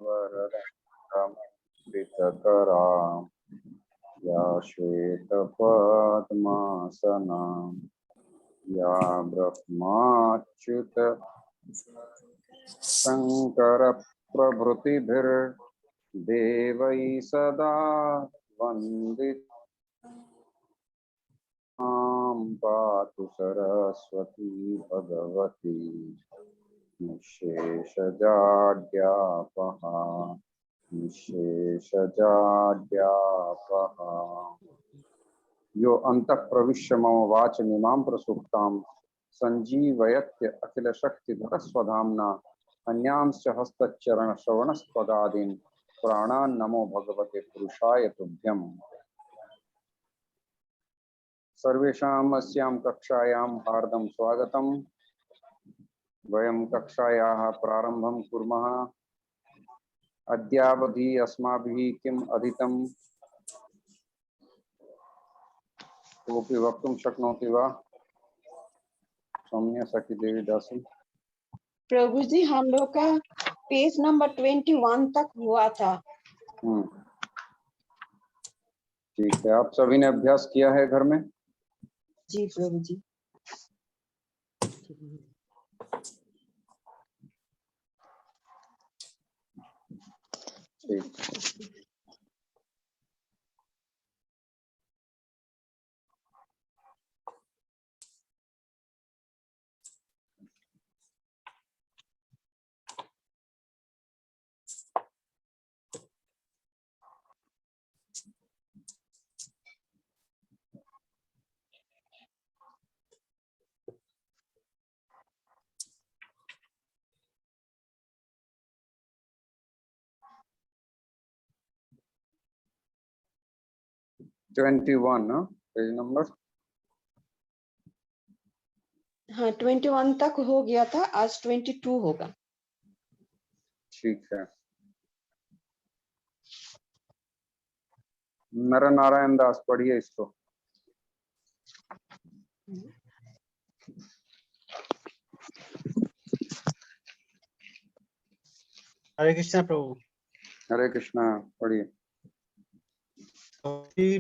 वरदमण्डितकरा या श्वेतपद्मासना या ब्रह्माच्युत शंकर प्रभृतिभिर्देवैः सदा वन्दितां पातु सरस्वती भगवती निःशेषजाड्यापहा निःशेषजाड्यापहा। यो अन्तः प्रविश्य मम वाचमिमां प्रसुप्तां सञ्जीवयत्य अखिलशक्तिधरस्वधाम्ना अन्यांश्च हस्तचरणश्रवणस्पदादीन् प्राणान् नमो भगवते पुरुषाय तुभ्यम्। सर्वेषाम् अस्यां कक्षायां हार्दं स्वागतम्। वयं कक्षायाः प्रारम्भं कुर्मः। अद्यावधि अस्माभिः किम् अधीतं कोऽपि वक्तुं शक्नोति वा? सौम्या सखी देवी दासी। प्रभु जी, हम लोग का पेज नंबर 21 तक हुआ था। ठीक है, आप सभी ने अभ्यास किया है घर में? जी प्रभु जी। ठीक। 21 ना पेज नंबर? हाँ 21 तक हो गया था, आज 22 होगा। ठीक है। नर नारायण दास पढ़िए इसको। हरे कृष्णा प्रभु। हरे कृष्णा, पढ़िए।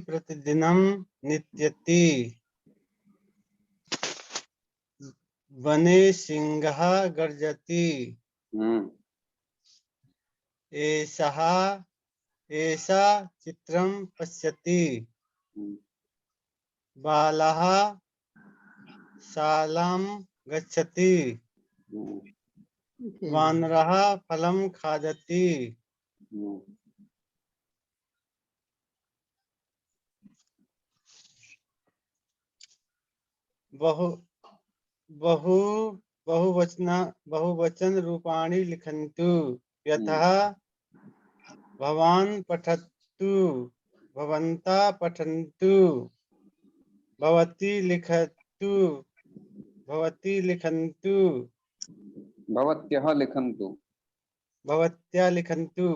प्रतिदिनम नित्यति वने सिंहः गर्जति एषा चित्रं पश्यति बालः शालां गच्छति वानरः फलं खादति बहुवचन रूपाणि लिखन्तु यतः भवान् पठतु भवन्तः पठन्तु भवती लिखतु भवती लिखन्तु भवत्यः लिखन्तु भवत्या लिखन्तु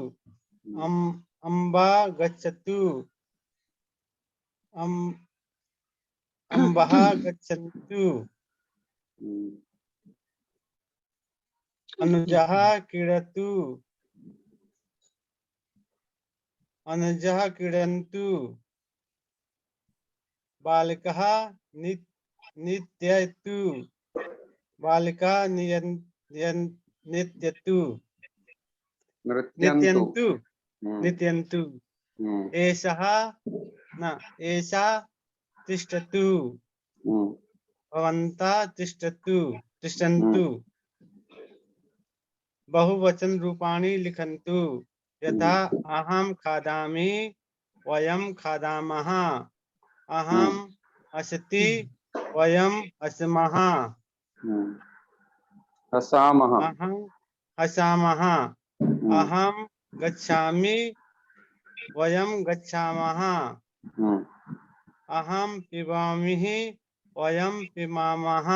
अम्बा गच्छतु अम्बः गच्छन्तु अनुजः क्रीडतु अनुजः क्रीडन्तु बालकः नृत्यतु बालिका नृत्यतु नृत्यन्तु नृत्यन्तु एषा तिष्ठतु भवन्तः तिष्ठन्तु बहुवचन रूपाणि लिखन्तु यथा अहं खादामि वयं खादामः अहम् अस्ति वयम् अस्मः हसामः अहं हसामः अहं गच्छामि वयं गच्छामः अहं पिबामि वयं पिबामः।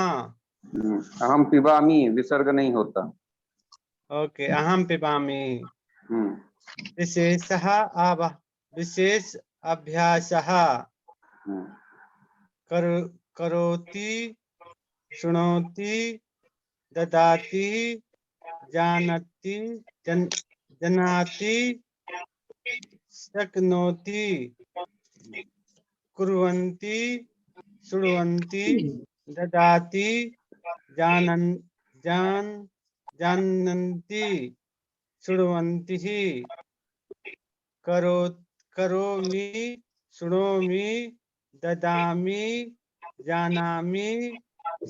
अहम पिबामि विसर्ग नहीं होता। ओके, अहं पिबामि। विशेष अभ्यासः करोति शृणोति ददाति जानाति जानाति शक्नोति कुर्वन्ति शृण्वन्ति ददाति जानन्ति शृण्वन्ति करोमि शृणोमि ददामि जानामि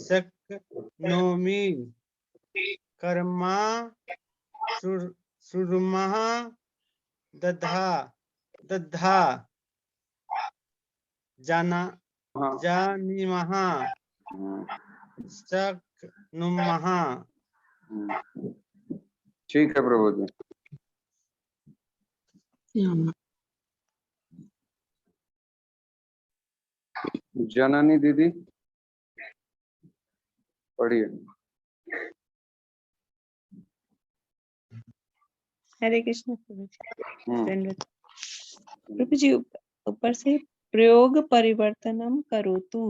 शक्नोमि कर्मा सुर्मः दद्धा जानीमः शक्नुमः। ठीक है प्रभु जी। जननी दीदी पढ़िए। हरे कृष्ण प्रभु जी। प्रभु जी ऊपर से प्रयोग परिवर्तनम करोतु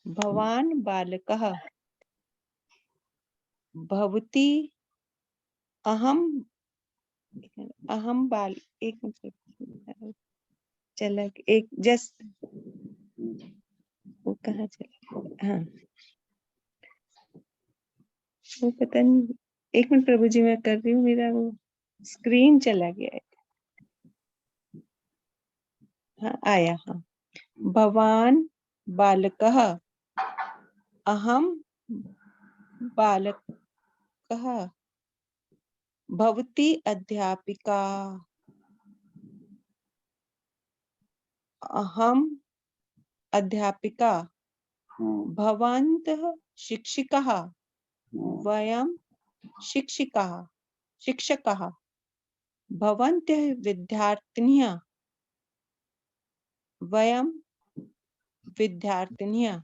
भवान बालकः भवती अहम बाल एक मिनट चला एक जस्ट वो कहाँ चला। हाँ वो पता नहीं एक मिनट प्रभु जी मैं कर रही हूँ मेरा वो स्क्रीन चला गया है। हाँ आया। हाँ भवान बालकः अहम बालकः भवती अध्यापिका अहम अध्यापिका भवन्तः शिक्षिकाः वयं शिक्षकाः भवन्तः विद्यार्थिनः वयं विद्यार्थिनः।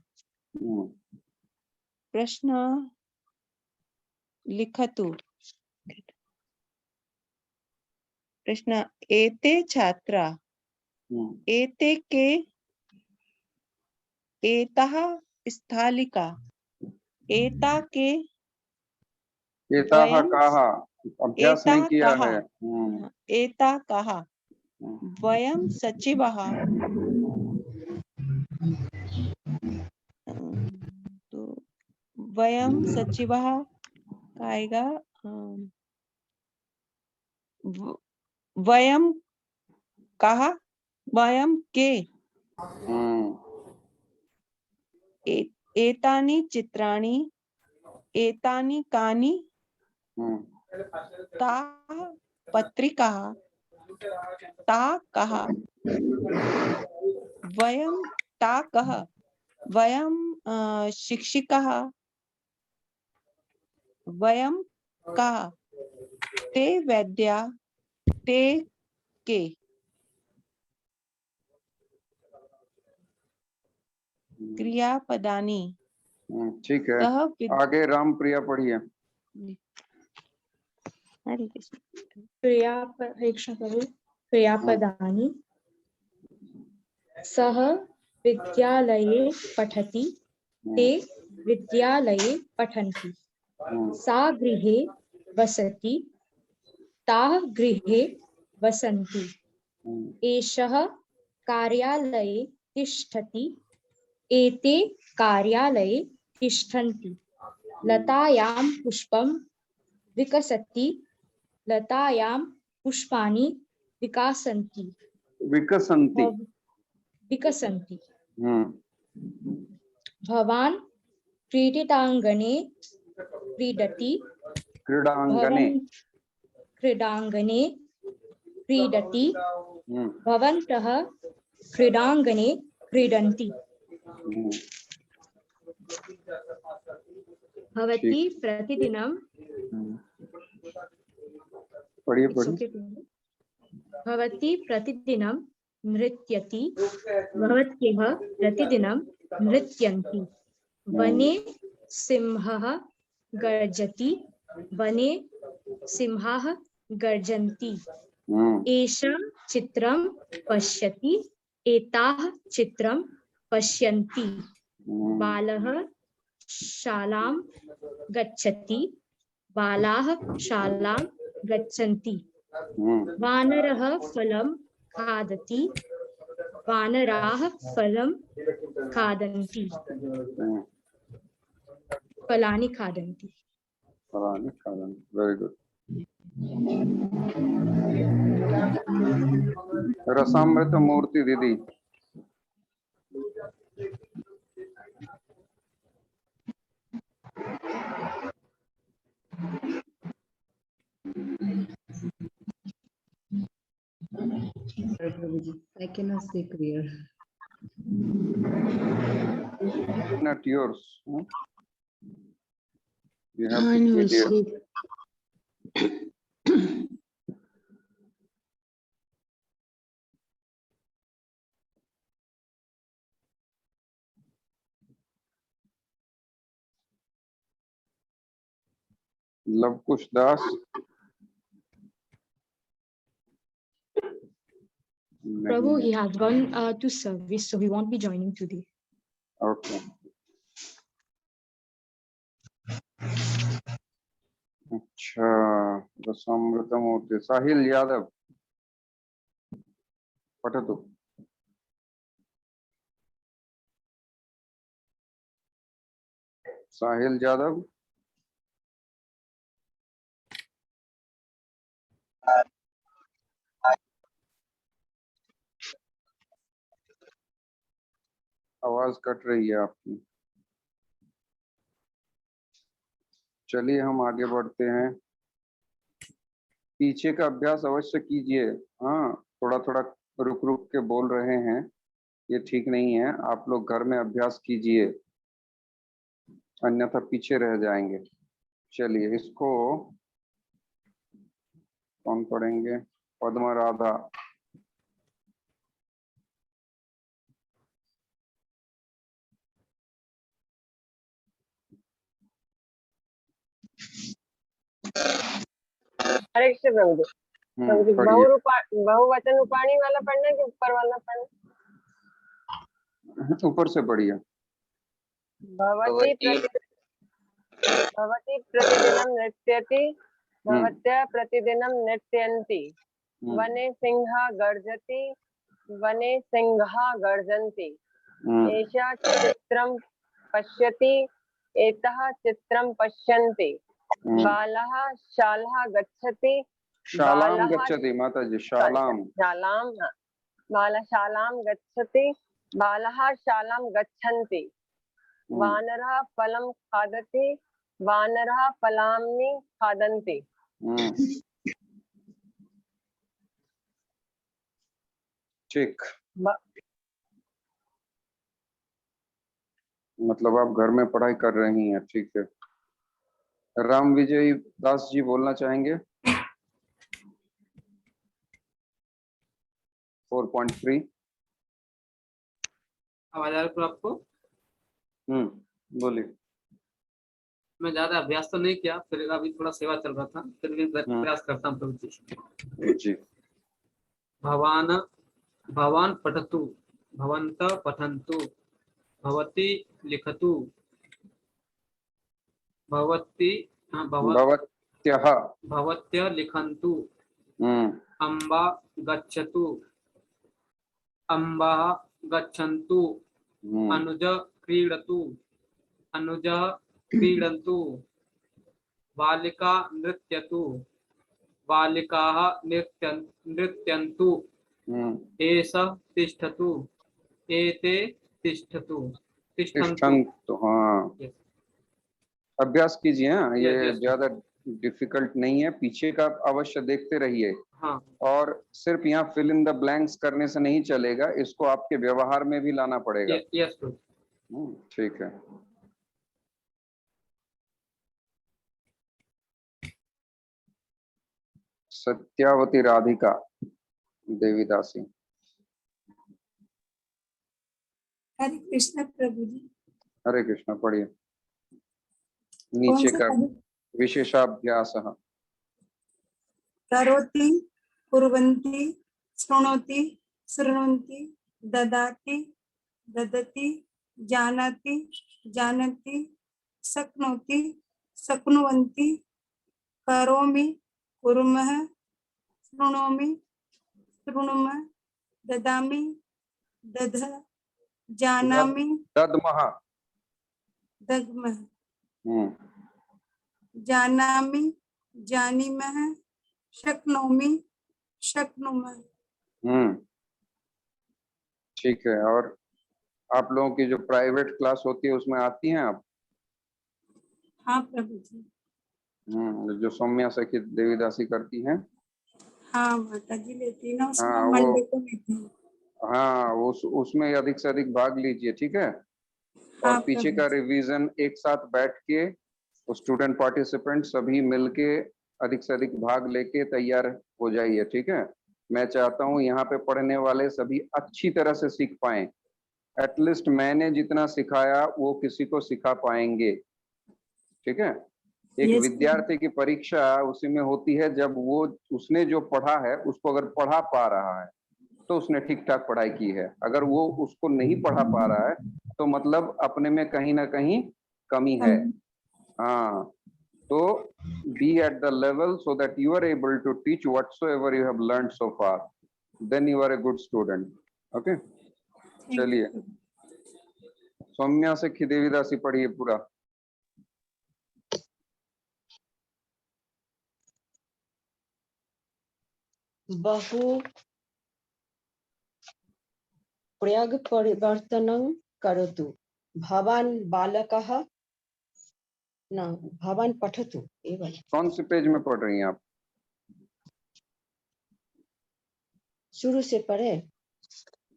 प्रश्न लिखतु। प्रश्न एते छात्रा एते के एतः स्थालिका एता के एताः काः अभ्यास नहीं किया है। एता कहा वयं सचिवः तो वयं सचिवः आएगा। वयं कहा वयं के एतानि चित्राणि एतानि कानि ताः पत्रिकाः ता कः वयं ता कः वयं शिक्षिकाः वयं कः ते वैद्या ते के। क्रियापदानि ठीक है। आगे राम प्रिया पढ़िए। हरे कृष्ण। क्रियापदानि सः विद्यालये पठति ते विद्यालये पठन्ति सा गृहे वसति ताः गृहे वसन्ति एषः कार्यालये तिष्ठति एते कार्यालये तिष्ठन्ति लतायां पुष्पं विकसति लतायां पुष्पाणि विकसन्ति भवान् क्रीडाङ्गणे क्रीडति भवन्तः क्रीडाङ्गणे क्रीडन्ति भवती प्रतिदिनं भवती प्रतिदिनं नृत्यति भवत्यः प्रतिदिनं नृत्यन्ति वने सिंहः गर्जति वने सिंहाः गर्जन्ति एषा चित्रं पश्यति एताः चित्रं पश्यन्ति बालः शालां गच्छति बालाः शालां गच्छन्ति। हम्म, वानरः फलं खादति, वानराः फलं खादन्ति, हम्म, फलानि खादन्ति। फलानि खादन्ति। Very good. रसामृत मूर्ति दीदी। I cannot see clear. Not yours. huh? You have I to will sit here. sleep. Lavkush Das. Prabhu, नहीं he has gone to service, so he won't be joining today. Okay. अच्छा, रसामृत मूर्ति। साहिल यादव पठतु। साहिल यादव। आवाज cut रही है आपकी। चलिए हम आगे बढ़ते हैं। पीछे का अभ्यास अवश्य कीजिए। हाँ, थोड़ा थोड़ा रुक रुक के बोल रहे हैं, ये ठीक नहीं है। आप लोग घर में अभ्यास कीजिए, अन्यथा पीछे रह जाएंगे। चलिए, इसको कौन पढ़ेंगे? पद्मा राधा। हरे कृष्ण प्रभु जी। प्रभु जी, पढ़िए। बहुवचन रूपाणी वाला पढ़ना है कि ऊपर वाला पढ़ना? ऊपर से पढ़िए। भवती प्रतिदिनं नृत्यति, भवत्या प्रतिदिनं नृत्यन्ति। वने सिंहः गर्जति, वने सिंहः गर्जन्ति। एषा चित्रं पश्यति, एतः चित्रं पश्यन्ति। बालः शालाः गच्छति, शालाम गच्छति। माता जी, शालाम। शालां, बालः शालां गच्छति, बालः शालां गच्छन्ति। वानरः फलं खादति, वानरः फलानि खादन्ति। ठीक, मतलब आप घर में पढ़ाई कर रही हैं। ठीक है। राम विजय दास जी बोलना चाहेंगे? 4.3। आवाज आ रही है आपको? बोलिए। मैं ज्यादा अभ्यास तो नहीं किया, फिर अभी थोड़ा सेवा चल रहा था, फिर भी प्रयास करता हूँ प्रभु जी। भवान पठतु, भवन्तः पठन्तु, भवती लिखतु, भवत्यः लिखन्तु। अम्बा गच्छतु, अम्बाः गच्छन्तु। अनुज क्रीडतु, अनुजः क्रीडन्तु। बालिका नृत्यतु, बालिकाः नृत्यन्तु। एषः तिष्ठतु, एते तिष्ठतु। तिष्ठन्तु। हाँ, अभ्यास कीजिए। हाँ, ये ज्यादा डिफिकल्ट नहीं है। पीछे का अवश्य देखते रहिए। हाँ। और सिर्फ यहाँ फिल इन द ब्लैंक्स करने से नहीं चलेगा, इसको आपके व्यवहार में भी लाना पड़ेगा। यस। ठीक है। सत्यावती राधिका देवीदासी। हरे कृष्ण प्रभु जी। हरे कृष्ण, पढ़िए। नीचे का विशेषाभ्यास। करोति, कुर्वन्ति, शृणोति, शृण्वन्ति, ददाति, ददति, जानाति, जानति, शक्नोति, शक्नुवन्ति, करोमि, कुर्मः शृणोमि शृणुमः ददामि दध जानामि दद्मः। दग्मः हम्म, जानामि जानीमः शक्नोमि शक्नुमः। ठीक है। और आप लोगों की जो प्राइवेट क्लास होती है उसमें आती हैं आप? हाँ प्रभु जी। जो सौम्या सखी देवीदासी करती हैं। हाँ माता जी लेती ना उसमें हाँ, मंडे को लेती हूँ। हाँ, उसमें अधिक से अधिक भाग लीजिए, ठीक है। और हाँ पीछे प्रभु का जी। रिवीजन एक साथ बैठ के स्टूडेंट पार्टिसिपेंट सभी मिलके अधिक से अधिक भाग लेके तैयार हो जाइए, ठीक है। मैं चाहता हूँ यहाँ पे पढ़ने वाले सभी अच्छी तरह से सीख पाएं। एटलीस्ट मैंने जितना सिखाया वो किसी को सिखा पाएंगे, ठीक है। एक Yes, विद्यार्थी की परीक्षा उसी में होती है जब वो उसने जो पढ़ा है उसको अगर पढ़ा पा रहा है तो उसने ठीक ठाक पढ़ाई की है। अगर वो उसको नहीं पढ़ा पा रहा है तो मतलब अपने में कहीं ना कहीं कमी है। हाँ, तो be at the level so that you are able to teach whatsoever you have learned so far, then you are a good student. Okay, चलिए सौम्या से देवीदासी पढ़िए पूरा। बहु प्रयोग परिवर्तनं करोतु भवान् बालकः न भवान् पठतु एवं। कौन से पेज में पढ़ रही हैं आप? शुरू से पढ़े।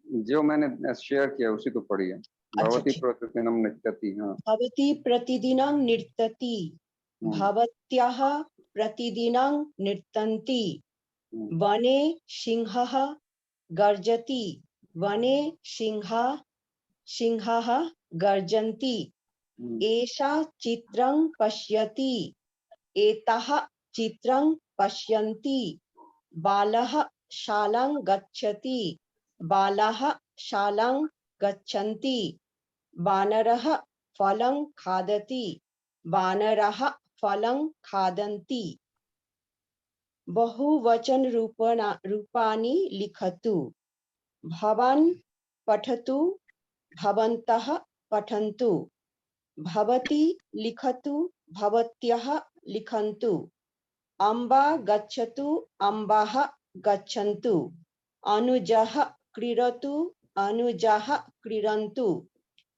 जो मैंने शेयर किया उसी को पढ़िए। भवती ठीक। प्रतिदिनं नृत्यति। हाँ, भवती प्रतिदिनं नृत्यति भवत्याः प्रतिदिनं नृत्यन्ति वने सिंहः गर्जति वने सिंहाः गर्जन्ति एषा चित्रं पश्यति एताः चित्रं पश्यन्ति बालः शालां गच्छति बालाः शालां गच्छन्ति वानरः फलं खादति वानराः फलं खादन्ति। बहुवचन रूपाणि लिखतु भवान् पठतु भवन्तः पठन्तु भवती लिखतु भवत्यः लिखन्तु अम्बा गच्छतु अम्बाः गच्छन्तु अनुजः क्रीडतु अनुजाः क्रीडन्तु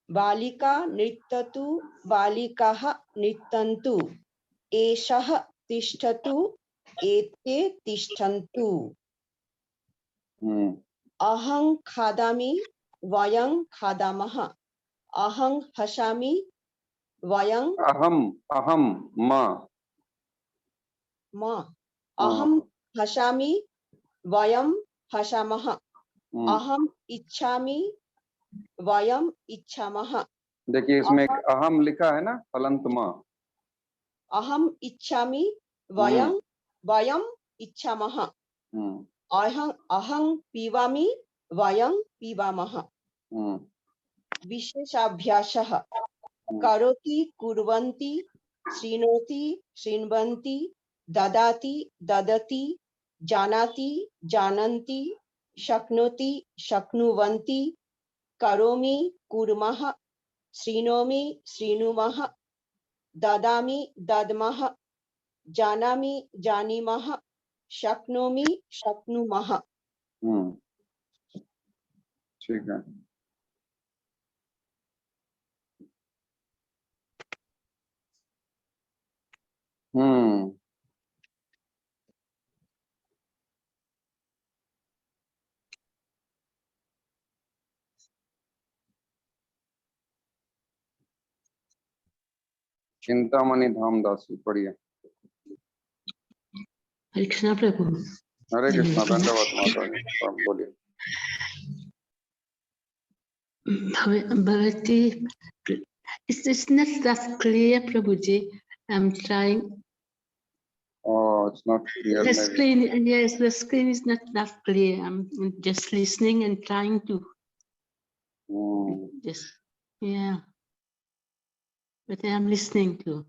बालिका नृत्यतु बालिकाः नृत्यन्तु एषः तिष्ठतु एते तिष्ठन्तु अहं खादामि वयं खादामः अहं हसामि वयं अहम अहं हसामि वयं हसामः अहम इच्छामि वयम इच्छामः। देखिए इसमें एक अहम लिखा है ना, फलंत म। अहम इच्छामि वयम इच्छामः अहं पीबामि वयं पीबामः। विशेषाभ्यासः करोति कुर्वन्ति शृणोति शृण्वन्ति ददाति ददति जानाति जानन्ति शक्नोति शक्नुवन्ति करोमि कुर्मः शृणोमि शृणुमः ददामि दद्मः जानामि जानीमः शक्नोमि शक्नुमः। ठीक है। चिंतामणि धामदासी पढ़िए। हरे कृष्णा प्रभु। हरे कृष्णा। दंडवत माता जी। बोलिए। भवती, it's not that clear, Prabhuji. I'm trying. Oh, it's not clear. The maybe. screen, yes, the screen is not that clear. I'm just listening and trying to. Just, yeah. But I'm listening to.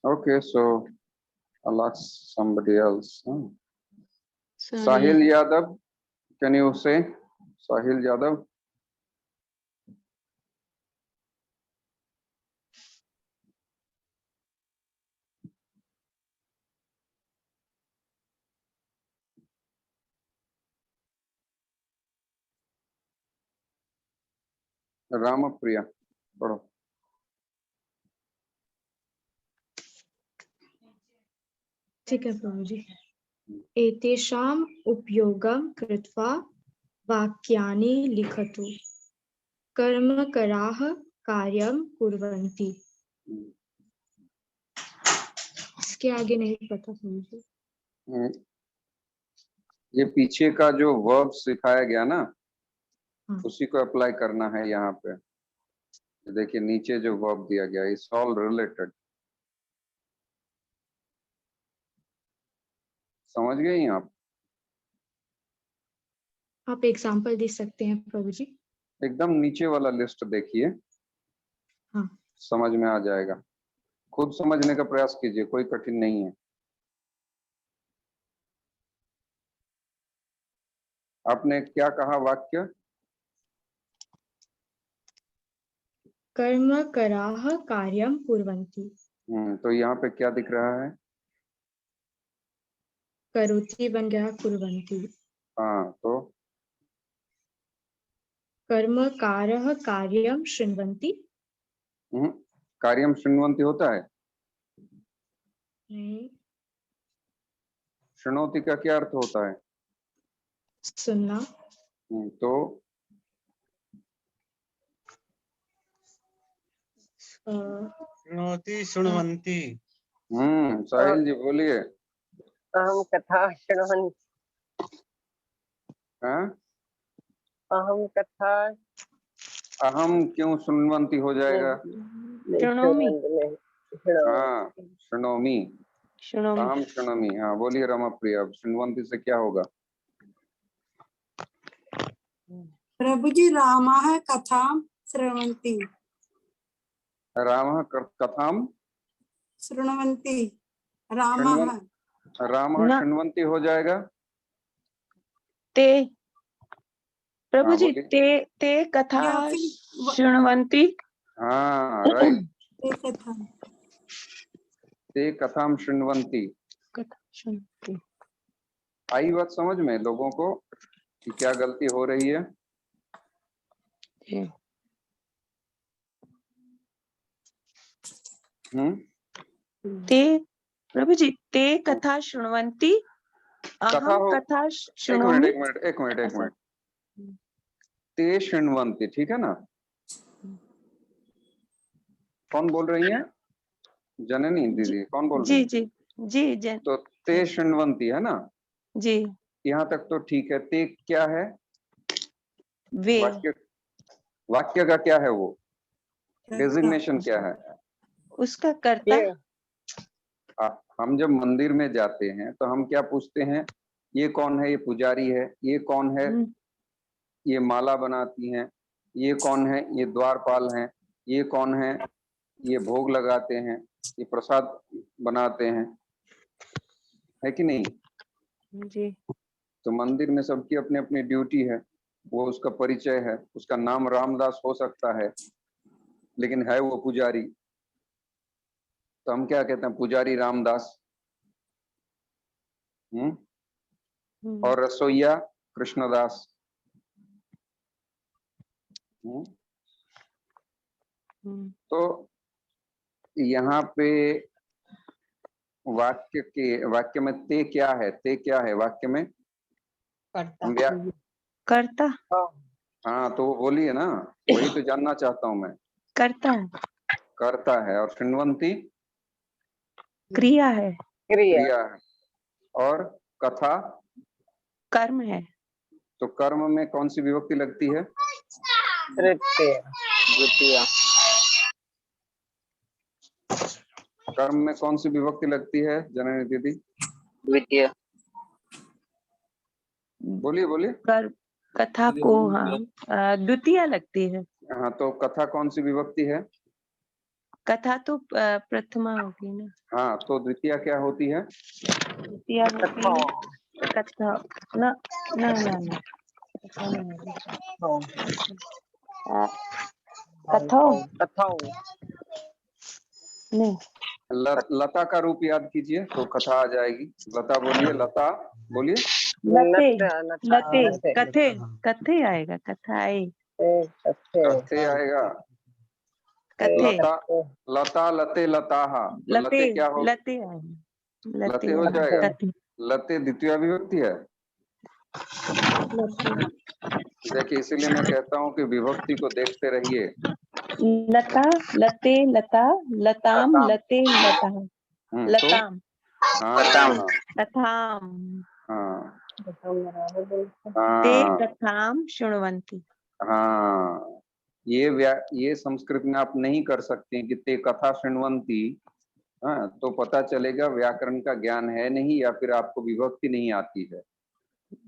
Okay, so I'll ask somebody else. Sorry. Sahil Yadav, can you say? Sahil Yadav. Ramapriya, पढ़ो। ठीक है प्रभु जी। एतेषाम् उपयोगं कृत्वा वाक्यानि लिखतु। कर्मकराः कार्यं कुर्वन्ति। इसके आगे नहीं पता प्रभु जी। ये पीछे का जो वर्ब सिखाया गया ना, हाँ। उसी को अप्लाई करना है यहाँ पे। देखिए नीचे जो वर्ब दिया गया, इट्स ऑल रिलेटेड। समझ गई आप? आप एग्जाम्पल दे सकते हैं प्रभु जी? एकदम नीचे वाला लिस्ट देखिए, हाँ। समझ में आ जाएगा। खुद समझने का प्रयास कीजिए, कोई कठिन नहीं है। आपने क्या कहा वाक्य? कर्मकराः कार्यं कुर्वन्ति। तो यहाँ पे क्या दिख रहा है? करोति बन गया कुर्वन्ति। हाँ, तो कर्मकारः कार्यं शृण्वन्ति। कार्यम शृण्वन्ति होता है? नहीं। शृणोति का क्या अर्थ होता है? सुनना। तो शृणोति शृण्वन्ति। साहिल जी बोलिए। अहम कथा शृण्वन्। हाँ? अहम कथा। अहम क्यों शृण्वन्ति हो जाएगा? शृणोमि। हाँ, शृणोमि। अहम शृणोमि। हाँ बोलिए रमाप्रिया, अब शृण्वन्ति से क्या होगा? प्रभु जी रामाः कथां शृण्वन्ति। रामः कथाम शृण्वन्ति। रामाः। रामः शृण्वन्ति हो जाएगा। ते प्रभु हाँ, जी बोलिए। ते कथा या फिर शृण्वन्ति। हाँ राइट। ते कथा। ते कथाम शृण्वन्ति। कथा शृण्वन्ति। आई बात समझ में लोगों को कि क्या गलती हो रही है? ते प्रभु जी ते कथा शृण्वन्ति। अहम कथा शृणोमि। एक मिनट। ते शृण्वन्ति, ठीक है ना? कौन बोल रही है? जननी दीदी कौन बोल रही है? जी। तो ते शृण्वन्ति है ना जी। यहाँ तक तो ठीक है। ते क्या है? वे। वाक्य का क्या है? वो डेजिग्नेशन क्या है? उसका कर्ता। हम जब मंदिर में जाते हैं तो हम क्या पूछते हैं? ये कौन है? ये पुजारी है। ये कौन है? ये माला बनाती हैं। ये कौन है? ये द्वारपाल हैं। ये कौन है? ये भोग लगाते हैं। ये प्रसाद बनाते हैं, है कि नहीं? जी। तो मंदिर में सबकी अपनी अपनी ड्यूटी है, वो उसका परिचय है। उसका नाम रामदास हो सकता है, लेकिन है वो पुजारी। तो हम क्या कहते हैं? पुजारी रामदास। और रसोईया कृष्णदास। तो यहाँ पे वाक्य में ते क्या है? ते क्या है वाक्य में? कर्ता। हाँ तो बोलिए ना, वही तो जानना चाहता हूँ मैं। करता है। और शृण्वन्ति क्रिया है। क्रिया है। और कथा कर्म है। तो कर्म में कौन सी विभक्ति लगती है? द्वितीय। कर्म में कौन सी विभक्ति लगती है जननी दीदी? द्वितीय। बोलिए। कथा को हाँ द्वितीय लगती है। हाँ तो कथा कौन सी विभक्ति है? कथा तो प्रथमा होगी ना, हाँ, तो द्वितीया क्या होती है? द्वितीया होगी कथा। ना ना ना ना, कथा नहीं होगी। कथा नहीं, लता का रूप याद कीजिए तो कथा आ जाएगी। लता बोलिए, लता बोलिए। लते लते कथे कथे आएगा, कथा आए कथे आएगा। कथे लता लता लते लताहा, तो लते लते क्या हो? लते आएगा, लते हो जाएगा। कथे लते द्वितीय विभक्ति है। देखिए, इसीलिए मैं कहता हूँ कि विभक्ति को देखते रहिए। लता लते लता लताम लते लता तो लताम हाँ कथाम हाँ ते हाँ कथाम शृण्वन्ति। हाँ, ये संस्कृत में आप नहीं कर सकते कि ते कथा शृण्वन्ति। हाँ, तो पता चलेगा व्याकरण का ज्ञान है नहीं, या फिर आपको विभक्ति नहीं आती है।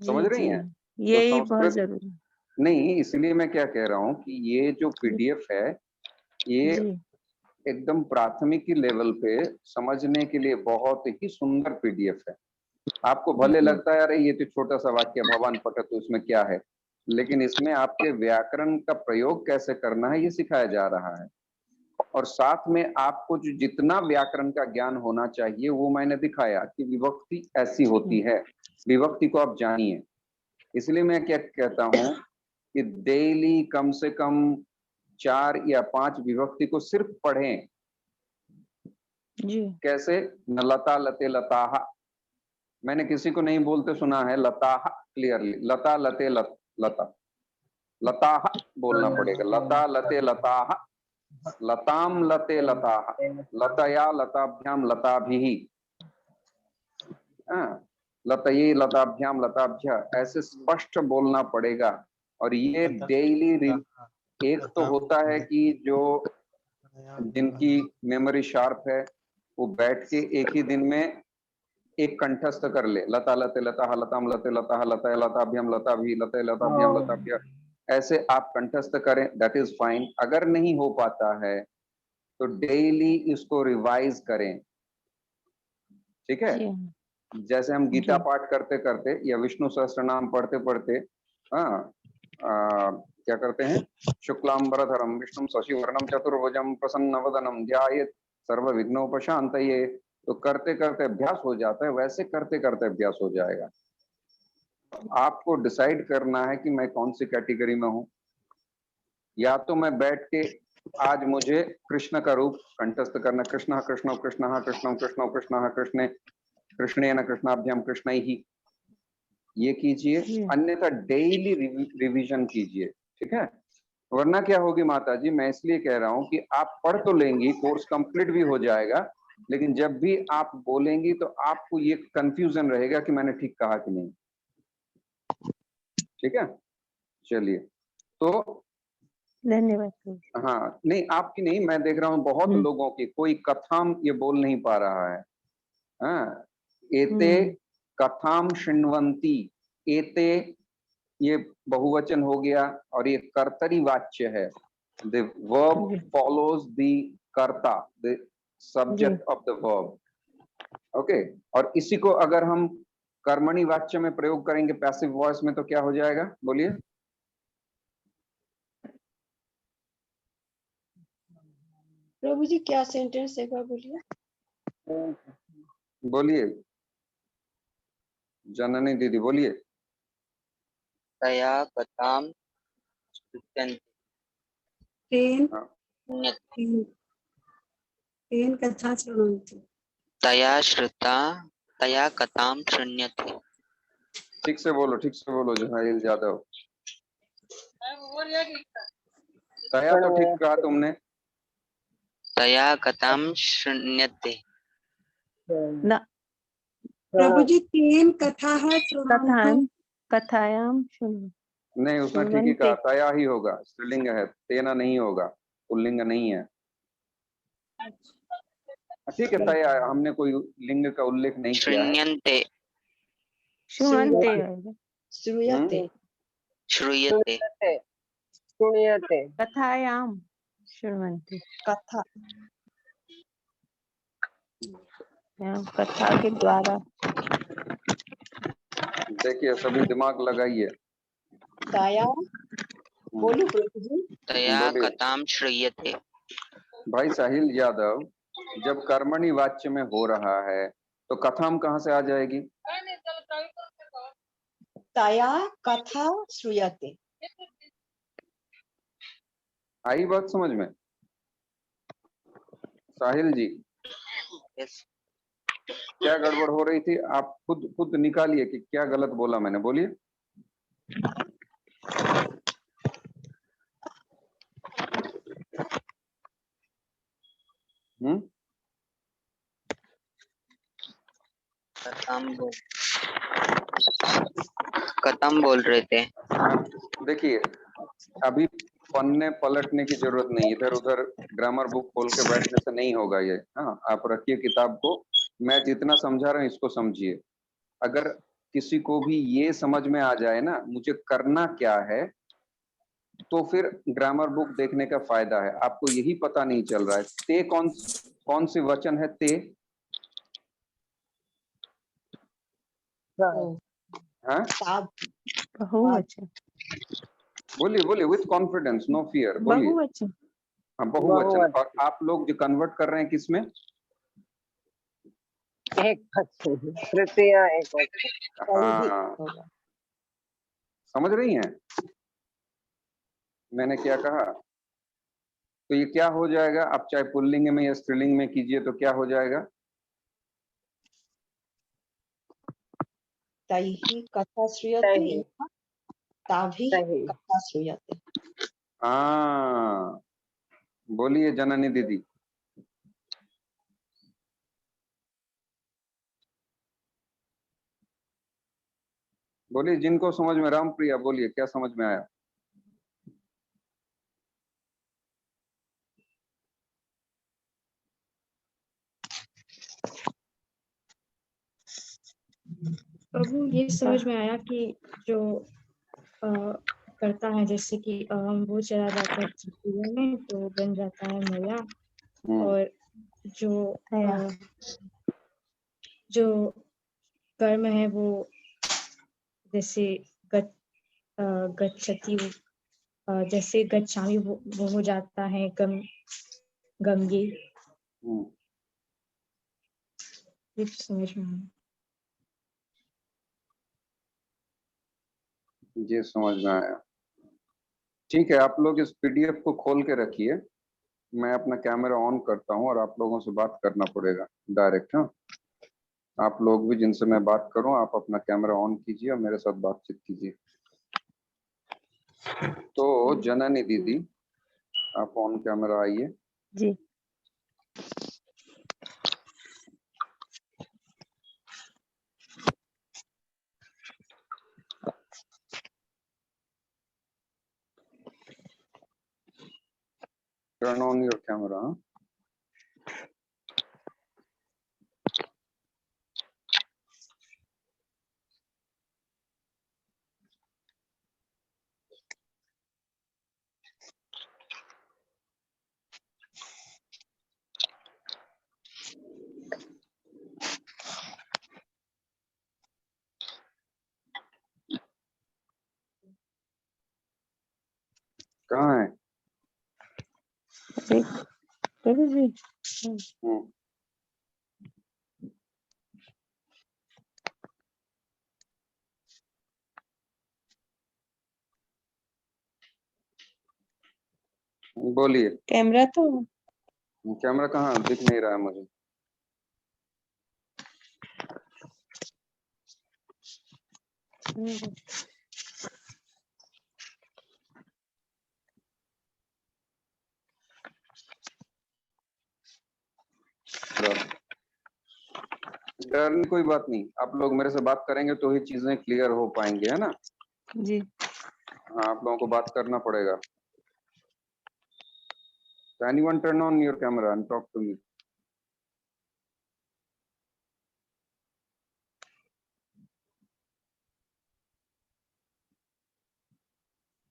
समझ रही हैं? यही तो बहुत संस्कृत जरूरी है। नहीं, इसलिए मैं क्या कह रहा हूँ कि ये जो पीडीएफ है, ये जी एकदम प्राथमिक लेवल पे समझने के लिए बहुत ही सुंदर पीडीएफ है। आपको भले जी। लगता है अरे ये तो छोटा सा वाक्य भगवान पठत, तो उसमें क्या है, लेकिन इसमें आपके व्याकरण का प्रयोग कैसे करना है ये सिखाया जा रहा है। और साथ में आपको जो जितना व्याकरण का ज्ञान होना चाहिए वो मैंने दिखाया कि विभक्ति ऐसी होती है, विभक्ति को आप जानिए। इसलिए मैं क्या कहता हूँ कि डेली कम से कम 4 या 5 विभक्ति को सिर्फ पढ़ें। जी कैसे? न लता लते लताहा, मैंने किसी को नहीं बोलते सुना है लताहा क्लियरली। लता लते लता, लताहा बोलना पड़ेगा। लता लते लताहा, लताम लते लताहा, लतया लताभ्याम लताभिः, लतये लताभ्याम लताभ्य, ऐसे स्पष्ट बोलना पड़ेगा। और ये डेली एक तो होता है कि जो जिनकी मेमोरी शार्प है वो बैठ के एक ही दिन में एक कंठस्थ कर ले, लता लते लता लताम लते लता लता लताभ्याम लताभि लते लताभ्याम लताभ्य, ऐसे आप कंठस्थ करें, दैट इज फाइन। अगर नहीं हो पाता है तो डेली इसको रिवाइज करें, ठीक है? जी जैसे हम गीता जी। पाठ करते करते या विष्णु सहस्त्र नाम पढ़ते पढ़ते, क्या करते हैं? शुक्लांबरधरम विष्णु शशिवर्णम चतुर्भुजम प्रसन्नवदनम ध्यायेत् सर्वविघ्नोपशान्तये, तो करते करते अभ्यास हो जाता है, वैसे करते करते अभ्यास हो जाएगा। आपको डिसाइड करना है कि मैं कौन सी कैटेगरी में हूं। या तो मैं बैठ के आज मुझे कृष्ण का रूप कंठस्थ करना, कृष्ण कृष्ण कृष्ण कृष्ण कृष्ण कृष्ण कृष्ण कृष्णेन कृष्णाभ्याम कृष्ण ही, ये कीजिए। अन्यथा डेली रिवीजन कीजिए, ठीक है? वरना क्या होगी माता जी, मैं इसलिए कह रहा हूं कि आप पढ़ तो लेंगी, कोर्स कंप्लीट भी हो जाएगा, लेकिन जब भी आप बोलेंगी तो आपको ये कंफ्यूजन रहेगा कि मैंने ठीक कहा कि नहीं। ठीक है, चलिए। तो धन्यवाद। हाँ, नहीं आपकी नहीं, मैं देख रहा हूँ बहुत लोगों की, कोई कथाम ये बोल नहीं पा रहा है। हाँ, एते कथाम शृण्वन्ति, एते ये बहुवचन हो गया और ये कर्तरी वाच्य है। द वर्ब फॉलोज द कर्ता, the subject of the verb. Okay, और इसी को अगर हम कर्मणि वाच्य में प्रयोग करेंगे पैसिव वॉइस में तो क्या हो जाएगा? बोलिए। प्रभु जी क्या सेंटेंस एक बार बोलिए। बोलिए जननी दीदी, बोलिए। तया कथां श्रुत्यन्ते। तेन तेन कथा शृण्वन्ति। तया कथां शृण्यते। ठीक से बोलो, ठीक से बोलो जहाइल जादव। तया तो ठीक कहा तुमने। तया कथां शृण्यते। न प्रभु जी तेन कथा शृण्वन्तु। कथायाम शृण्वन्तु। नहीं, उसने ठीक ही कहा, तया ही होगा, स्त्रीलिंग है, तेना नहीं होगा, पुल्लिंग नहीं है। ठीक है, तया, हमने कोई लिंग का उल्लेख नहीं किया है। शृण्यन्ते। श्रूयते श्रूयते श्रूयते। सुनियते। कथायाम शृण्वन्ति। कथा कथा के द्वारा। देखिए सभी दिमाग लगाइए। दया बोलू प्रभु जी। तया बोलिए। कथाम श्रूयते। भाई साहिल यादव, जब कर्मणि वाच्य में हो रहा है तो कथाम कहाँ से आ जाएगी? तया कथा श्रूयते। आई बात समझ में? साहिल जी यस। क्या गड़बड़ हो रही थी? आप खुद निकालिए कि क्या गलत बोला मैंने, बोलिए। कथम बोल रहे थे। देखिए अभी पन्ने पलटने की जरूरत नहीं, इधर उधर ग्रामर बुक खोल के बैठने से नहीं होगा ये। हाँ, आप रखिए किताब को, मैं जितना समझा रहा हूँ इसको समझिए। अगर किसी को भी ये समझ में आ जाए ना मुझे करना क्या है, तो फिर ग्रामर बुक देखने का फायदा है। आपको यही पता नहीं चल रहा है ते कौन से वचन है ते? हाँ बहुवचन। बोलिए बोलिए विथ कॉन्फिडेंस, नो फियर, बोलिए। बहुवचन। हाँ बहुवचन। और आप लोग जो कन्वर्ट कर रहे हैं किसमें? एक तृतीय एक वचन। हाँ समझ रही हैं मैंने क्या कहा? तो ये क्या हो जाएगा? आप चाहे पुल्लिंग में या स्त्रीलिंग में कीजिए तो क्या हो जाएगा? तैहि कथा श्रूयते, ताभि कथा श्रूयते। हाँ बोलिए जननी दीदी। बोलिए जिनको समझ में, राम प्रिया बोलिए क्या समझ में आया? प्रभु ये समझ में आया कि जो करता है, जैसे कि वो चला जाता है पृथ्वी में तो बन जाता है मया, और जो कर्म है वो जैसे गच्छति, जैसे गच्छामी वो हो जाता है गंगे। ये समझ में आया। ये समझ में आया। ठीक है, आप लोग इस पीडीएफ को खोल के रखिए, मैं अपना कैमरा ऑन करता हूँ और आप लोगों से बात करना पड़ेगा डायरेक्ट। हाँ, आप लोग भी जिनसे मैं बात करूं आप अपना कैमरा ऑन कीजिए और मेरे साथ बातचीत कीजिए। तो जननी दीदी आप ऑन कैमरा आइए। जी। Turn on your camera. कहाँ है? प्रभु जी बोलिए। कैमरा तो कैमरा कहाँ दिख नहीं रहा है मुझे। डरने कोई बात नहीं, आप लोग मेरे से बात करेंगे तो ही चीजें क्लियर हो पाएंगे, है ना? जी। हाँ, आप लोगों को बात करना पड़ेगा। Anyone turn on your camera and talk to me.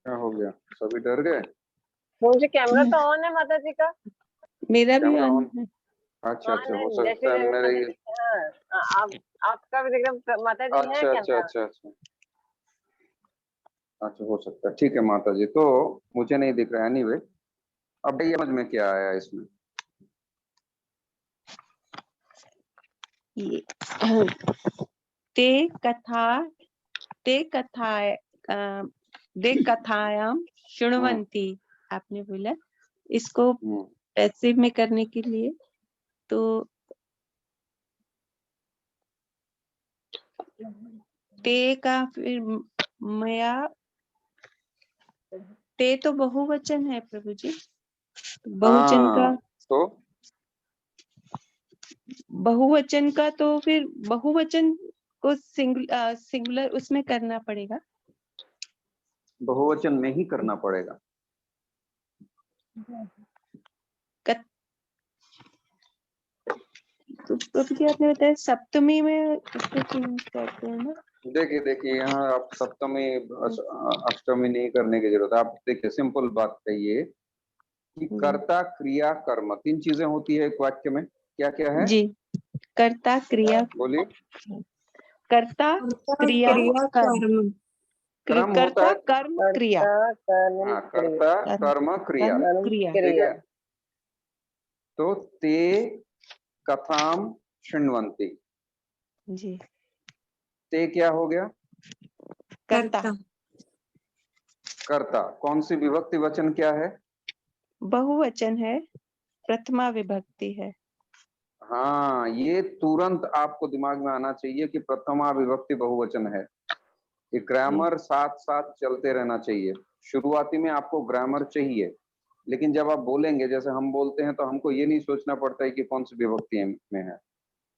क्या हो गया, सभी डर गए? मुझे कैमरा तो ऑन है माता जी का। मेरा भी कैमरा ऑन ऑन है। अच्छा अच्छा, हो जैसे सकता है मेरे ये। हाँ, आपका भी देख रहे हैं, माता जी है अच्छा क्या अच्छा नाम? अच्छा अच्छा अच्छा, हो सकता है। ठीक है माता जी, तो मुझे नहीं दिख रहा है। एनीवे, अब ये समझ में क्या आया इसमें? ये ते कथा ते कथाय दे कथायाम शृण्वन्ति, आपने बोला इसको पैसिव में करने के लिए, तो ते का फिर मया, ते तो बहुवचन है प्रभु जी, बहुवचन का तो फिर बहुवचन को सिंगुलर उसमें करना पड़ेगा, बहुवचन में ही करना पड़ेगा। तो प्रभु जी आपने बताया सप्तमी में उसको चेंज करते हैं ना। देखिए यहाँ आप सप्तमी अष्टमी नहीं करने की जरूरत है। आप देखिए, सिंपल बात कहिए कि कर्ता क्रिया कर्म 3 चीजें होती है एक वाक्य में। क्या क्या है जी? कर्ता क्रिया, बोलिए। कर्ता क्रिया कर्म, क्रम होता कर्ता है। कर्म क्रिया, हाँ, कर्ता कर्म क्रिया, क्रिया। ठीक है। तो ते कथाम शृण्वन्ति, जी, ते क्या हो गया? कर्ता। कर्ता कौन सी विभक्ति वचन क्या है? बहुवचन है, प्रथमा विभक्ति है। हाँ, ये तुरंत आपको दिमाग में आना चाहिए कि प्रथमा विभक्ति बहुवचन है। ये ग्रामर साथ साथ चलते रहना चाहिए। शुरुआती में आपको ग्रामर चाहिए, लेकिन जब आप बोलेंगे, जैसे हम बोलते हैं, तो हमको ये नहीं सोचना पड़ता है कि कौन सी विभक्ति में है,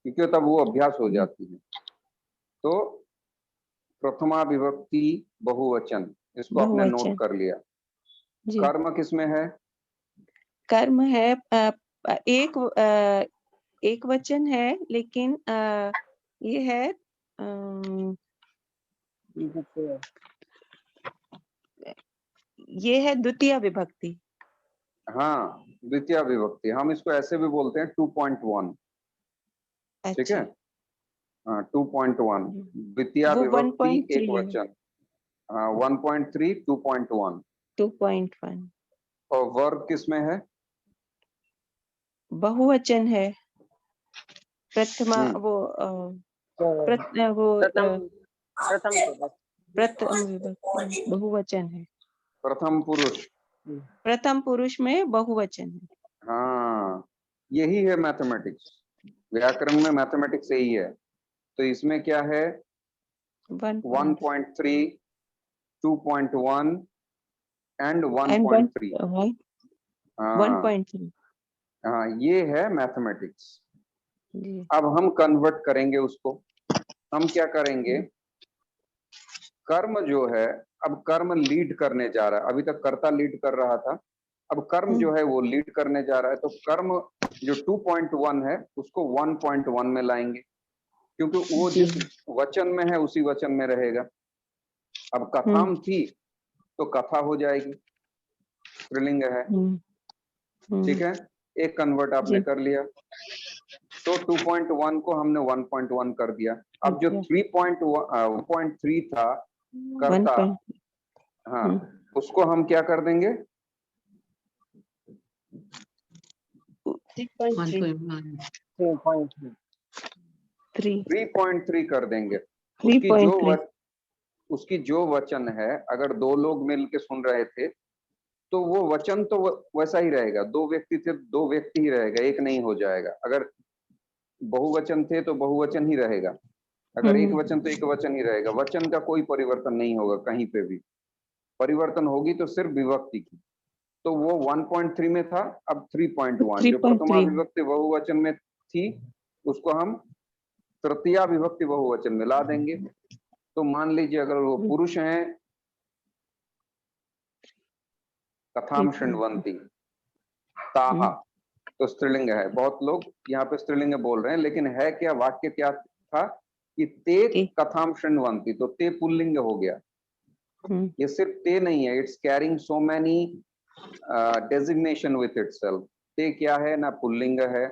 क्योंकि तब वो अभ्यास हो जाती है। तो प्रथमा विभक्ति बहुवचन, इसको आपने नोट कर लिया। कर्म किसमें है? कर्म है एक वचन है, लेकिन ये है ये है द्वितीय विभक्ति। हाँ, द्वितीय विभक्ति, हम इसको ऐसे भी बोलते हैं 2.1। ठीक है, हाँ 2.1 द्वितीय विभक्ति एक वचन। हाँ 1.3 2.1। और वर्ग किसमें है? बहुवचन है, प्रथमा वो प्रथम विभक्ति बहुवचन है। प्रथम पुरुष, प्रथम पुरुष में बहुवचन है। हाँ, यही है मैथमेटिक्स। व्याकरण में मैथमेटिक्स यही है। तो इसमें क्या है? 1.3, 2.1 एंड 1.3। 1.3। हाँ, ये है मैथमेटिक्स। अब हम कन्वर्ट करेंगे उसको। हम क्या करेंगे? कर्म जो है, अब कर्म लीड करने जा रहा है। अभी तक कर्ता लीड कर रहा था, अब कर्म जो है वो लीड करने जा रहा है। तो कर्म जो 2.1 है उसको 1.1 में लाएंगे, क्योंकि वो जिस वचन में है उसी वचन में रहेगा। अब कथाम थी तो कथा हो जाएगी, स्त्रीलिंग है। ठीक है, एक कन्वर्ट आपने कर लिया। तो 2.1 को हमने 1.1 कर दिया। अब जो 3.3 था कर्ता, हाँ, उसको हम क्या कर देंगे? 3.3 कर देंगे। उसकी जो वचन है, अगर 2 लोग मिल के सुन रहे थे तो वो वचन तो वैसा ही रहेगा। 2 व्यक्ति थे, 2 व्यक्ति ही रहेगा, एक नहीं हो जाएगा। अगर बहुवचन थे तो बहुवचन ही रहेगा, अगर एक वचन तो एक वचन ही रहेगा। वचन का कोई परिवर्तन नहीं होगा, कहीं पे भी परिवर्तन होगी तो सिर्फ विभक्ति की। तो वो 1.3 में था, अब 3.1 जो प्रथमा विभक्ति बहुवचन में थी उसको हम तृतीया विभक्ति बहुवचन में ला देंगे। तो मान लीजिए अगर वो पुरुष हैं, कथाम शृण्वन्ति ताहा, तो स्त्रीलिंग है। बहुत लोग यहाँ पे स्त्रीलिंग बोल रहे हैं, लेकिन है क्या? वाक्य क्या था कि ते कथाम शृण्वन्ति, तो ते पुल्लिंग हो गया। ये सिर्फ ते नहीं है, it's carrying so many designation with itself. ते क्या है? ना पुल्लिंग है,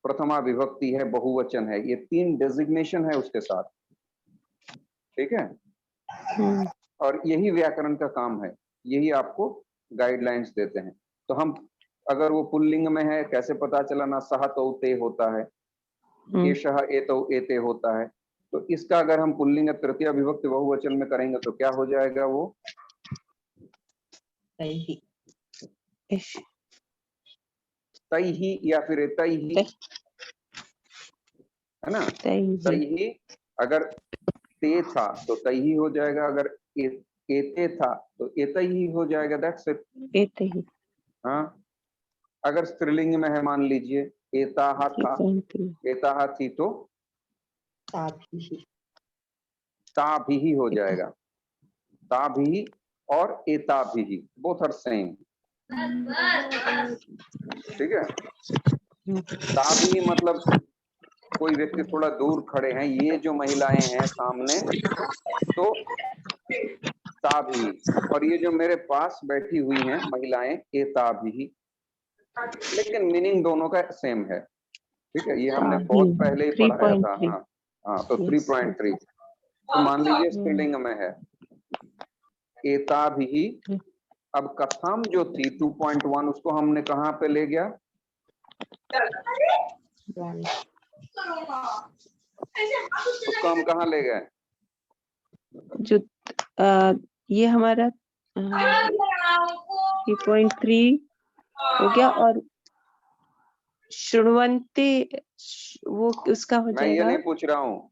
प्रथमा विभक्ति है, बहुवचन है, ये 3 डेजिग्नेशन है उसके साथ, ठीक है। और यही व्याकरण का काम है, यही आपको गाइडलाइंस देते हैं। तो हम अगर वो पुल्लिंग में है, कैसे पता चला ना, सह तो ते होता है, एषः एतौ एते होता है, तो इसका अगर हम पुल्लिंग तृतीय विभक्ति बहुवचन में करेंगे तो क्या हो जाएगा, वो तैहि या फिर एतैहि, है ना। तैहि अगर ते था तो तैहि हो जाएगा, अगर एते था तो एतैहि हो जाएगा, दैट्स इट। हाँ, अगर स्त्रीलिंग में है, मान लीजिए एताहा था, एताहा थी तो ताभिहि हो जाएगा, ताभिहि और एताभिहि बोथ आर सेम, ठीक है। ताभिहि मतलब कोई व्यक्ति थोड़ा दूर खड़े हैं, ये जो महिलाएं हैं सामने, तो ताभिहि, और ये जो मेरे पास बैठी हुई हैं महिलाएं, एताभिहि, लेकिन मीनिंग दोनों का सेम है, ठीक है। ये हमने बहुत पहले ही पढ़ाया था। हाँ हाँ, तो 3.3, तो मान लीजिए स्त्रीलिंग में है एताभिहि। अब कथाम जो थी 2.1, उसको हमने कहाँ पे ले गया, उसको हम कहाँ ले गए, जो ये हमारा 3.3 हो गया, और श्रृण्वन्ति वो उसका हो मैं ये जाएगा। नहीं पूछ रहा हूँ,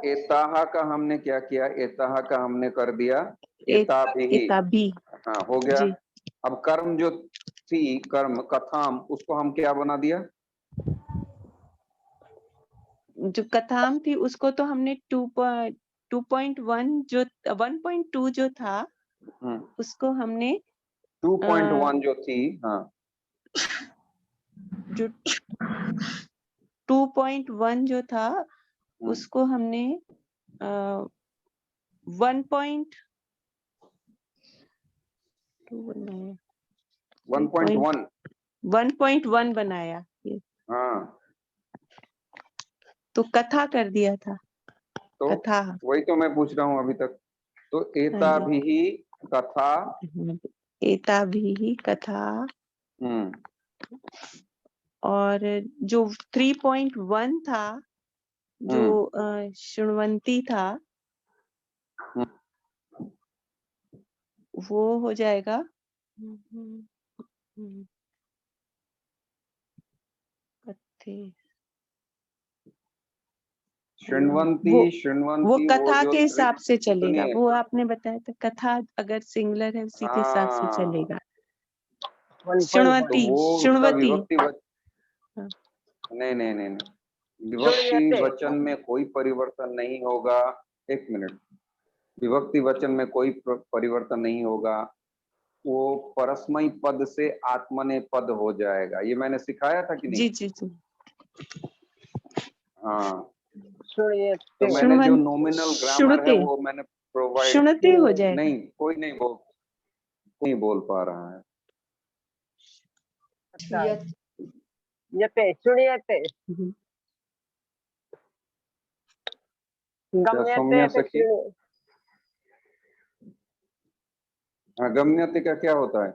एताहा का हमने क्या किया, एताहा का हमने कर दिया एताभिहि, एताभि, हाँ हो गया। जी। अब कर्म जो थी, कर्म कथाम, उसको हम क्या बना दिया, जो कथाम थी उसको तो हमने 2.1 जो 1.2 जो था उसको हमने 2.1 जो थी, हाँ जो 2.1 जो था उसको हमने 1.2 बनाया, 1.1 बनाया, हाँ, तो कथा कर दिया था, तो कथा। वही तो मैं पूछ रहा हूँ अभी तक। तो एताभिहि कथा, एताभिहि कथा, और जो 3.1 था जो श्रृण्वन्ति था, वो हो जाएगा श्रृण्वन्ति, वो कथा जो के हिसाब से चलेगा, सुनिए, वो आपने बताया था, कथा अगर सिंगुलर है उसी के हिसाब से चलेगा। श्रृण्वन्ति, तो वो उसका श्रृण्वती, विभक्ति नहीं नहीं नहीं, विभक्ति वचन में कोई परिवर्तन नहीं होगा। एक मिनट, विभक्ति वचन में कोई परिवर्तन नहीं होगा, वो परस्मई पद से आत्मनेपद हो जाएगा। ये मैंने सिखाया था कि नहीं? जी जी। हाँ, तो मैंने जो नॉमिनल ग्रामर है वो मैंने प्रोवाइड, हो जाएगा। नहीं कोई नहीं बोल पा रहा है। गम्यते का क्या होता है?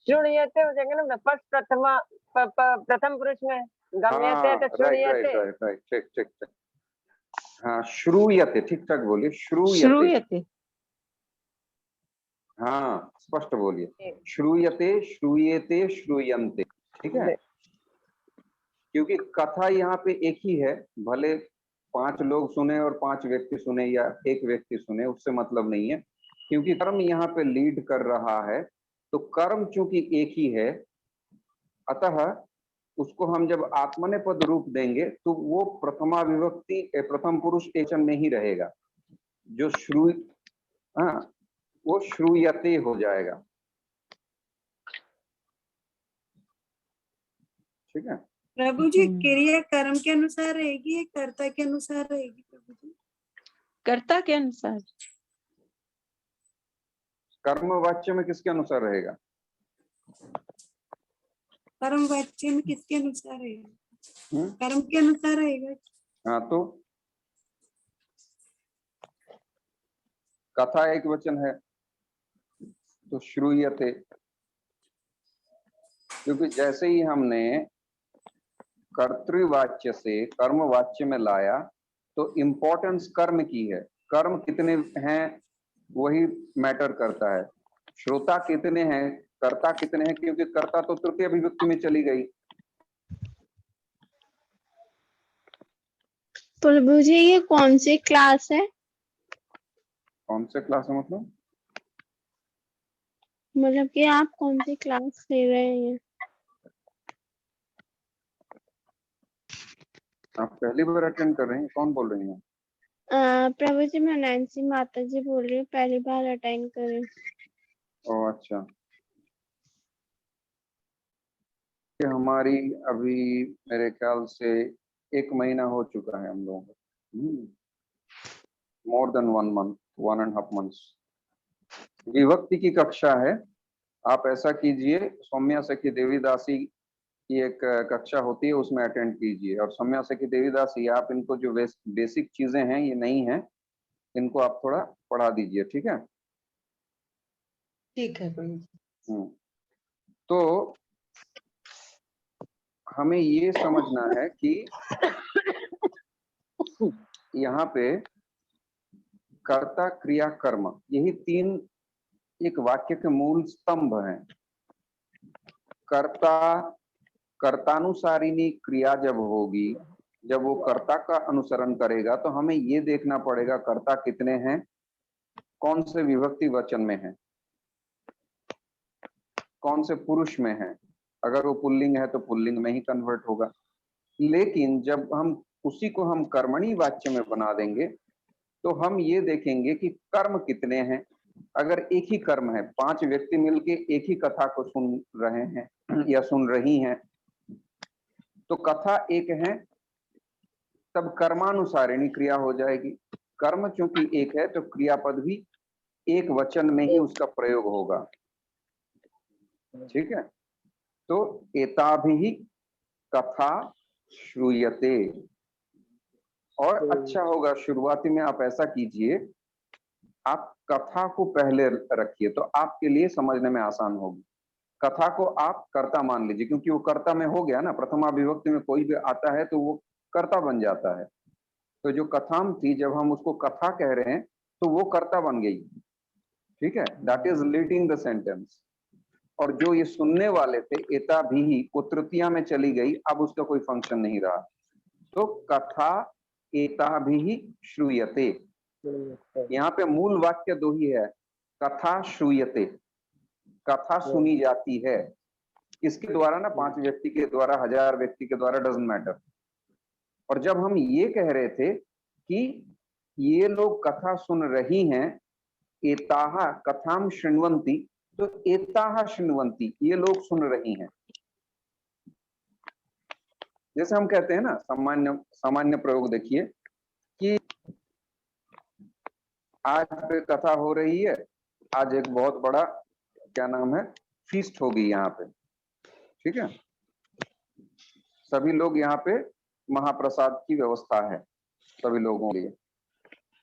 श्रुण्यते हो जाएगा ना, प्रथम पुरुष में गम्यते तो श्रुण्यते। राइट, ठीक। हाँ, श्रूयते, ठीक ठाक बोलिए, श्रूयते। हाँ, स्पष्ट बोलिए, श्रूयते, श्रूयेते, श्रूयन्ते, ठीक है। क्योंकि कथा यहाँ पे एक ही है, भले 5 लोग सुने और 5 व्यक्ति सुने या एक व्यक्ति सुने, उससे मतलब नहीं है, क्योंकि कर्म यहाँ पे लीड कर रहा है। तो कर्म चूंकि एक ही है, अतः उसको हम जब आत्मनेपद रूप देंगे तो वो प्रथमा विभक्ति प्रथम पुरुष एकवचन में ही रहेगा। जो वो श्रूयते हो जाएगा, ठीक है। प्रभु जी, क्रिया कर्म के अनुसार रहेगी या कर्ता के अनुसार रहेगी? प्रभु जी, कर्ता के अनुसार। कर्म वाच्य में किसके अनुसार रहेगा? कर्म वाच्य में किसके अनुसार रहेगा? हम्म? कर्म के अनुसार रहेगा। हाँ तो कथा एक वचन है तो श्रूयते, क्योंकि जैसे ही हमने कर्तृवाच्य से कर्मवाच्य में लाया तो इम्पोर्टेंस कर्म की है। कर्म कितने हैं वही मैटर करता है। श्रोता कितने हैं, कर्ता कितने हैं, क्योंकि कर्ता तो तृतीय अभिव्यक्ति में चली गई। प्रभु जी ये कौन सी क्लास है? कौन से क्लास है मतलब कि आप कौन सी क्लास ले रहे हैं? आप पहली बार अटेंड कर रहे हैं? कौन बोल रही हैं? प्रभु जी मैं नैन्सी माता जी बोल रही हूँ, पहली बार अटेंड कर रही हूँ। ओह अच्छा, कि हमारी अभी मेरे ख्याल से 1 महीना हो चुका है हम लोगों को, मोर देन 1 month, 1.5 months विभक्ति की कक्षा है। आप ऐसा कीजिए, सौम्या सखी देवीदासी की एक कक्षा होती है उसमें अटेंड कीजिए। और सौम्या सखी देवीदासी, आप इनको जो बेसिक चीजें हैं ये नहीं है, इनको आप थोड़ा पढ़ा दीजिए, ठीक है? ठीक है प्रभु। तो हमें ये समझना है कि यहाँ पे कर्ता क्रिया कर्म, यही 3 एक वाक्य के मूल स्तंभ हैं। कर्ता, कर्तानुसारिणी क्रिया जब होगी, जब वो कर्ता का अनुसरण करेगा तो हमें ये देखना पड़ेगा कर्ता कितने हैं, कौन से विभक्ति वचन में है, कौन से पुरुष में है। अगर वो पुल्लिंग है तो पुल्लिंग में ही कन्वर्ट होगा। लेकिन जब हम उसी को हम कर्मणी वाच्य में बना देंगे तो हम ये देखेंगे कि कर्म कितने हैं। अगर एक ही कर्म है, 5 व्यक्ति मिलके एक ही कथा को सुन रहे हैं या सुन रही हैं, तो कथा एक है, तब कर्मानुसारिणी क्रिया हो जाएगी। कर्म चूंकि एक है तो क्रियापद भी एक वचन में ही उसका प्रयोग होगा, ठीक है? तो एताभिः कथा श्रूयते। और अच्छा होगा शुरुआती में आप ऐसा कीजिए, आप कथा को पहले रखिए तो आपके लिए समझने में आसान होगी। कथा को आप कर्ता मान लीजिए, क्योंकि वो कर्ता में हो गया ना, प्रथमा विभक्ति में कोई भी आता है तो वो कर्ता बन जाता है। तो जो कथाम थी, जब हम उसको कथा कह रहे हैं तो वो कर्ता बन गई, ठीक है? That is leading the sentence. और जो ये सुनने वाले थे एता भी, वो तृतीया में चली गई, अब उसका कोई फंक्शन नहीं रहा। तो कथा एता भी श्रूयते, यहाँ पे मूल वाक्य 2 ही है, कथा श्रूयते, कथा सुनी जाती है। किसके द्वारा ना, 5 व्यक्ति के द्वारा, 1000 व्यक्ति के द्वारा, डजंट मैटर। और जब हम ये कह रहे थे कि ये लोग कथा सुन रही हैं, एताः कथाम शृण्वन्ति, तो एताः शृण्वन्ति, ये लोग सुन रही हैं। जैसे हम कहते हैं ना, सामान्य प्रयोग देखिए कि आज पे कथा हो रही है, आज एक बहुत बड़ा क्या नाम है, फीस्ट होगी यहाँ पे, ठीक है? सभी लोग यहाँ पे, महाप्रसाद की व्यवस्था है सभी लोगों के लिए,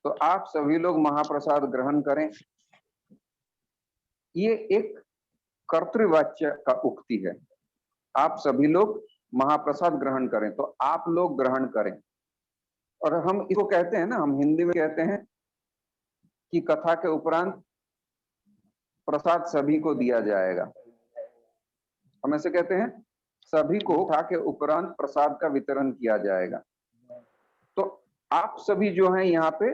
तो आप सभी लोग महाप्रसाद ग्रहण करें। ये एक कर्तृवाच्य का उक्ति है, आप सभी लोग महाप्रसाद ग्रहण करें, तो आप लोग ग्रहण करें। और हम इसको कहते हैं ना, हम हिंदी में कहते हैं कि कथा के उपरांत प्रसाद सभी को दिया जाएगा। हम ऐसे कहते हैं, सभी को कथा के उपरांत प्रसाद का वितरण किया जाएगा। तो आप सभी जो हैं यहाँ पे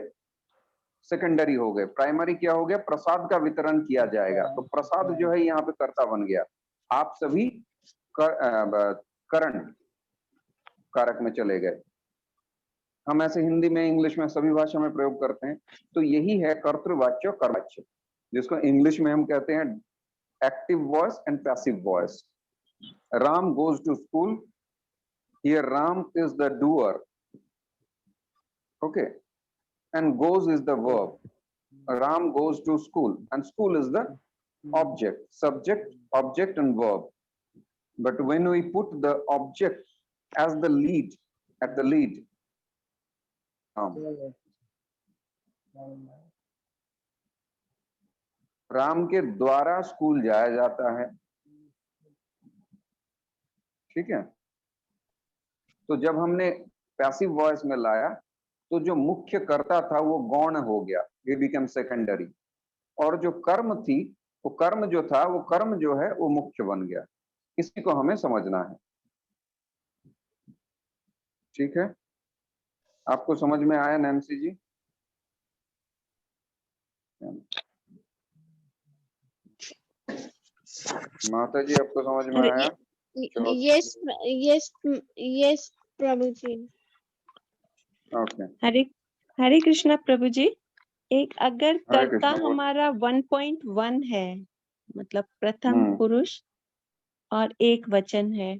सेकेंडरी हो गए, प्राइमरी क्या हो गया, प्रसाद का वितरण किया जाएगा। तो प्रसाद जो है यहाँ पे कर्ता बन गया। आप सभी करण कारक में चले गए। हम ऐसे हिंदी में, इंग्लिश में, सभी भाषा में प्रयोग करते हैं। तो यही है कर्तृवाच्य और कर्मवाच्य, जिसको इंग्लिश में हम कहते हैं active voice and passive voice. Ram goes to school. Here Ram is the doer. Okay. And goes is the verb. Ram goes to school. And school is the object. Subject, object and verb. but when we put the object as the lead, at the lead, Ram के द्वारा school जाया जाता है, ठीक है। तो जब हमने पैसिव वॉइस में लाया तो जो मुख्य कर्ता था वो गौण हो गया, ये बिकम सेकेंडरी, और जो कर्म थी वो कर्म जो था वो कर्म जो है वो मुख्य बन गया। इसी को हमें समझना है, ठीक है। आपको समझ में आया नैन्सी जी? माता जी आपको समझ में आया? यस यस यस प्रभु जी। ओके, हरे कृष्णा प्रभु जी। एक अगर हरे कर्ता कृष्णा। हमारा 1.1 है, मतलब प्रथम पुरुष और एक वचन है,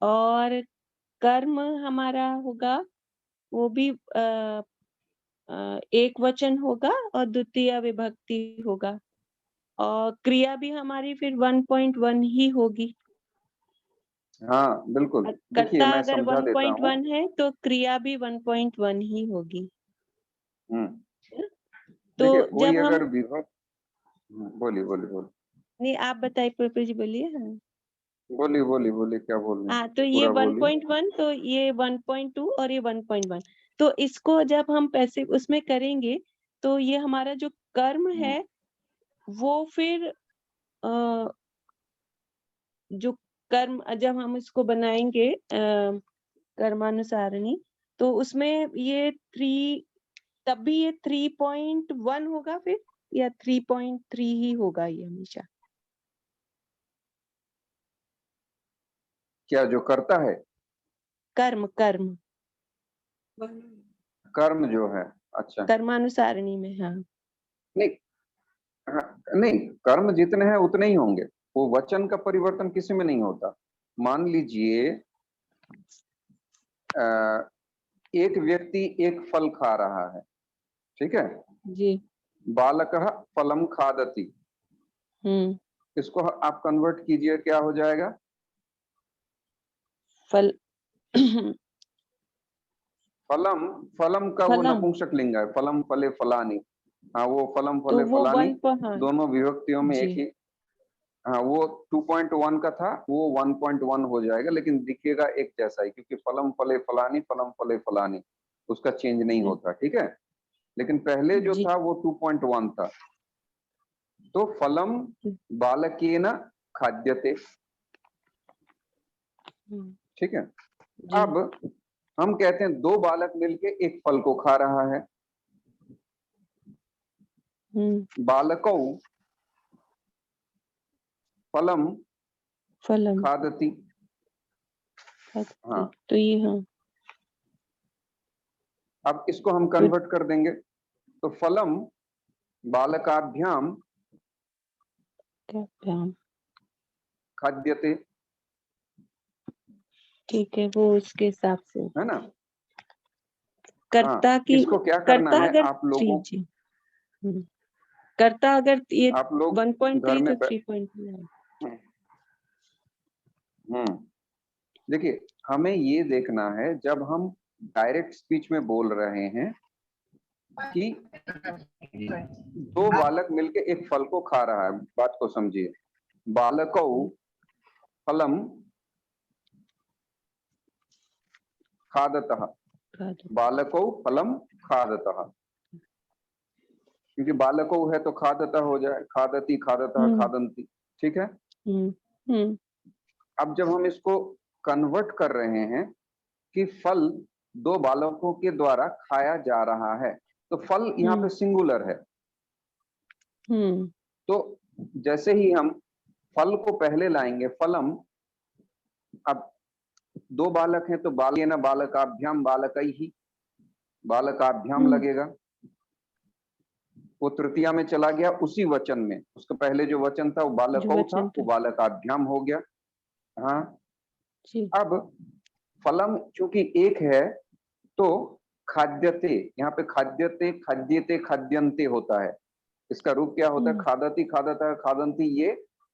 और कर्म हमारा होगा वो भी एक वचन होगा और द्वितीय विभक्ति होगा, और क्रिया भी हमारी फिर 1.1 ही होगी। हाँ बिल्कुल, देखिए कर्ता मैं अगर समझा देता हूँ। 1.1 है तो क्रिया भी 1.1 ही होगी। तो देखिए कोई जब अगर हम विभक्त, बोलिए बोलिए बोलिए नहीं, आप बताइए प्रभु जी, बोलिए। हाँ बोलिए बोलिए बोलिए, क्या बोलना है? हाँ, तो ये पूरा बोलिए। 1.1, तो ये 1.2 और ये 1.1, तो इसको जब हम पैसे उसमें करेंगे तो ये हमारा जो कर्म है वो फिर जो कर्म जब हम इसको बनाएंगे कर्मानुसारणी, तो उसमें ये 3, तब भी ये 3.1 होगा फिर, या 3.3 ही होगा ये हमेशा? क्या जो करता है? कर्म कर्म कर्म जो है, अच्छा कर्मानुसारणी में। हाँ नहीं, नहीं, कर्म जितने हैं उतने ही होंगे, वो वचन का परिवर्तन किसी में नहीं होता। मान लीजिए एक व्यक्ति एक फल खा रहा है, ठीक है जी। बालकः फलम खादति, इसको आप कन्वर्ट कीजिए, क्या हो जाएगा? फल फलम, फलम का वो फलम, नपुंसक लिंग है, फलम फले फलानी। हाँ वो फलम तो फले वो फलानी 1 पर, हाँ दोनों विभक्तियों में जी। एक ही। हाँ वो 2.1 का था, वो 1.1 हो जाएगा, लेकिन दिखेगा एक जैसा ही, क्योंकि फलम फले फलानी उसका चेंज नहीं होता, ठीक है। लेकिन पहले जो जी। था वो 2.1 था। तो फलम बालकेन खाद्यते, ठीक है। अब हम कहते हैं 2 बालक मिलके एक फल को खा रहा है, बालकौ फलम फलम खादति। हाँ तो ये, हाँ अब इसको हम कन्वर्ट कर देंगे, तो फलम बालकाभ्याम खाद्यते, ठीक है, वो उसके हिसाब से है ना। कर्ता की, इसको क्या करना कर्ता है अगर आप लोगों, जी, कर्ता अगर ये आप लोग 1.3 घर में तो 3.9। देखिए हमें ये देखना है, जब हम डायरेक्ट स्पीच में बोल रहे हैं कि 2 बालक मिलके एक फल को खा रहा है, बात को समझिए। बालकौ फलम खादतः, बालकौ फलम खादतः, क्योंकि बालकौ है तो खादतः हो जाए, खादती खादतः खादंती, ठीक है। अब जब हम इसको कन्वर्ट कर रहे हैं कि फल 2 बालकों के द्वारा खाया जा रहा है, तो फल यहाँ पे सिंगुलर है। तो जैसे ही हम फल को पहले लाएंगे, फलम, अब 2 बालक हैं तो बालेन बालकाभ्याम बालकैहि, बालकाभ्याम लगेगा, वो तृतीया में चला गया उसी वचन में, उसका पहले जो वचन था वो बालकौ था, वो बालकाभ्याम हो गया। हाँ अब फलम चूंकि एक है तो खाद्यते, यहाँ पे खाद्यते खाद्यते खाद्यन्ते होता है, इसका रूप क्या होता है? खादती खादता खादंती, ये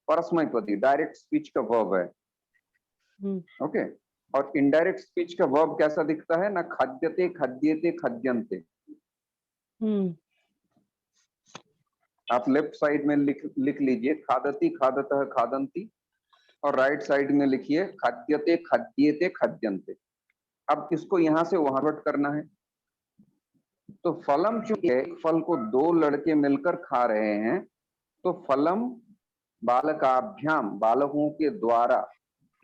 परस्मैपदी डायरेक्ट स्पीच का वर्ब है। ओके। और इनडायरेक्ट स्पीच का वर्ब कैसा दिखता है ना, खाद्यते खाद्यते खाद्यन्ते। आप लेफ्ट साइड में लिख लीजिए खादती खादतः खादन्ति, और राइट साइड में लिखिए खाद्यते खाद्यते खाद्यन्ते। अब इसको यहां से वहां कन्वर्ट करना है। तो फलम चूंकि एक फल को दो लड़के मिलकर खा रहे हैं, तो फलम बालकाभ्याम, बालकों के द्वारा।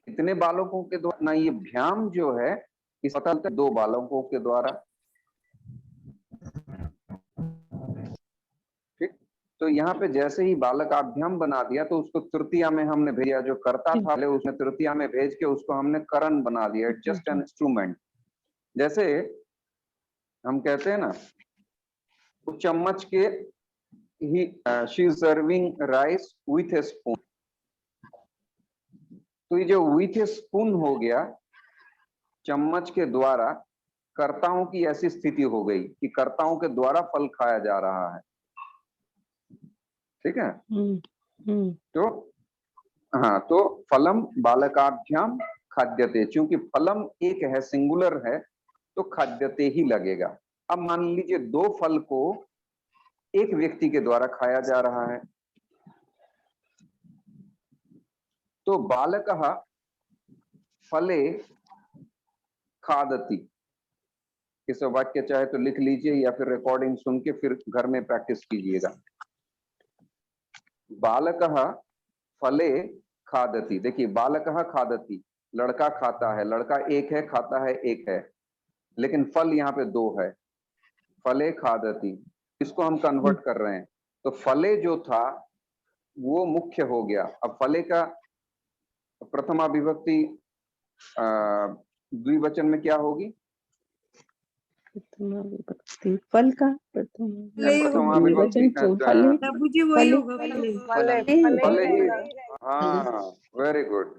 कितने बालकों के द्वारा ना, ये भ्याम जो है इस पता चलता है दो बालकों के द्वारा। ठीक, तो यहाँ पे जैसे ही बालकाभ्याम बना दिया तो उसको तृतीया में हमने भेजा, जो करता था पहले उसने तृतीया में भेज के उसको हमने करण बना दिया, जस्ट एन इंस्ट्रूमेंट। जैसे हम कहते हैं ना, उस चम्मच के ही she is serving rice with a spoon. तो ये जो विथ ए स्पून हो गया, चम्मच के द्वारा कर्ताओं की ऐसी स्थिति हो गई कि कर्ताओं के द्वारा फल खाया जा रहा है। ठीक है। तो हाँ, तो फलम बालकाभ्याम खाद्यते, चूंकि फलम एक है, सिंगुलर है, तो खाद्यते ही लगेगा। अब मान लीजिए दो फल को एक व्यक्ति के द्वारा खाया जा रहा है, तो बालकः फले खादति। इस वाक्य चाहे तो लिख लीजिए या फिर रिकॉर्डिंग सुन के फिर घर में प्रैक्टिस कीजिएगा। बालकः फले खादति। देखिए बालकः खादति, लड़का खाता है, लड़का एक है, खाता है एक है, लेकिन फल यहाँ पे दो है। फले खादति, इसको हम कन्वर्ट कर रहे हैं। तो फले जो था वो मुख्य हो गया। अब फले का प्रथमा विभक्ति द्विवचन में क्या होगी? फल का प्रथमा विभक्ति प्रभु जी वही होगा, फले। हाँ, वेरी गुड।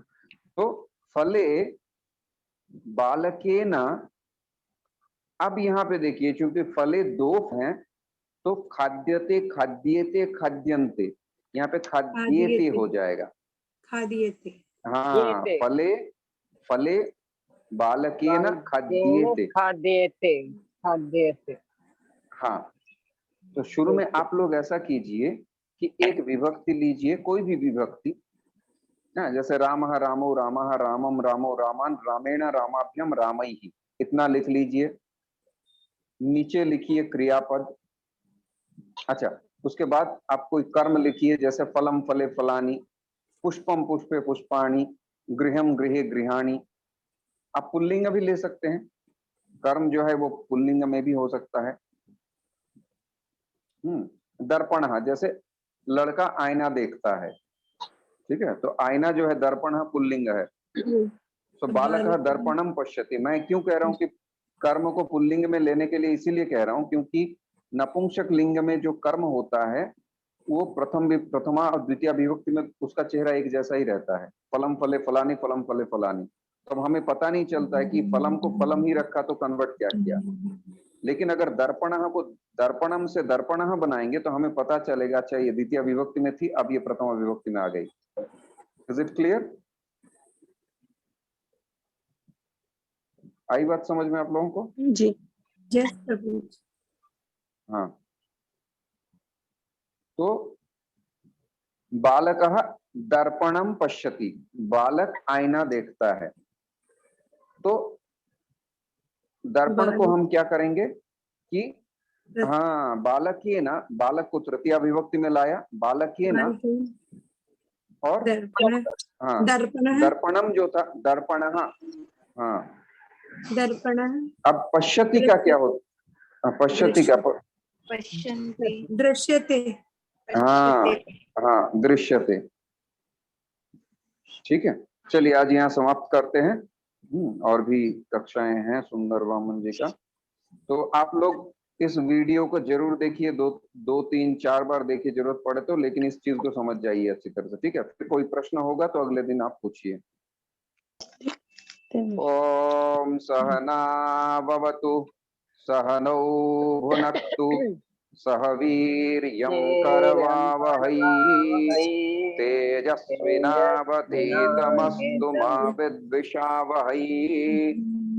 तो फले बालके न, अब यहाँ पे देखिए चूंकि फले दो हैं तो खाद्यते खाद्यते खाद्यन्ते, यहाँ पे खाद्यते हो जाएगा। खाद्यते, हाँ, फले फले बालके न खाद्यते खाद्यते खाद्यते। हाँ, तो शुरू में आप लोग ऐसा कीजिए कि एक विभक्ति लीजिए, कोई भी विभक्ति ना, जैसे रामः रामो रामः रामम रामो रामान रामेण रामाभ्यम रामैहि, इतना लिख लीजिए। नीचे लिखिए क्रियापद। अच्छा, उसके बाद आप कोई कर्म लिखिए, जैसे फलम फले फलानी, पुष्पम पुष्पे पुष्पाणि, गृहम गृहे गृहाणि। आप पुल्लिंग भी ले सकते हैं, कर्म जो है वो पुल्लिंग में भी हो सकता है। दर्पण, जैसे लड़का आईना देखता है, ठीक है, तो आईना जो है दर्पण पुल्लिंग है। तो बालक दर्पणम पश्यति। मैं क्यों कह रहा हूँ कि कर्म को पुल्लिंग में लेने के लिए, इसीलिए कह रहा हूँ क्योंकि नपुंसक लिंग में जो कर्म होता है वो प्रथमा और द्वितीय विभक्ति में उसका चेहरा एक जैसा ही रहता है। फलम फले फलानी, फलम फले फलानी। तो हमें पता नहीं चलता है कि फलम को फलम ही रखा तो कन्वर्ट क्या किया। लेकिन अगर दर्पणः को दर्पणम से दर्पणः बनाएंगे तो हमें पता चलेगा, अच्छा ये द्वितीय विभक्ति में थी, अब ये प्रथमा विभक्ति में आ गई। Is it clear? आई बात समझ में आप लोगों को? जी। यस प्रभु। हाँ, तो बालकः दर्पणम पश्यति, बालक आईना देखता है। तो दर्पण को हम क्या करेंगे कि हाँ, बालकीय ना, बालक को तृतीया विभक्ति में लाया, बालकीय ना, और हाँ दर्पणम जो था दर्पणः, हाँ दर्पण। अब पश्यति का क्या होता? पश्यति का दृश्यते। हाँ हाँ, दृश्यते। ठीक है, चलिए आज यहाँ समाप्त करते हैं। और भी कक्षाएं हैं सुंदर वामन जी का, तो आप लोग इस वीडियो को जरूर देखिए, दो तीन चार बार देखिए जरूरत पड़े तो, लेकिन इस चीज को समझ जाइए अच्छी तरह से। ठीक है, फिर कोई प्रश्न होगा तो अगले दिन आप पूछिए। ओम सहना भवतु सहनौ भुनक्तु सह वीर्यं करवावहै तेजस्विनावधीतमस्तु मा विद्विषावहै।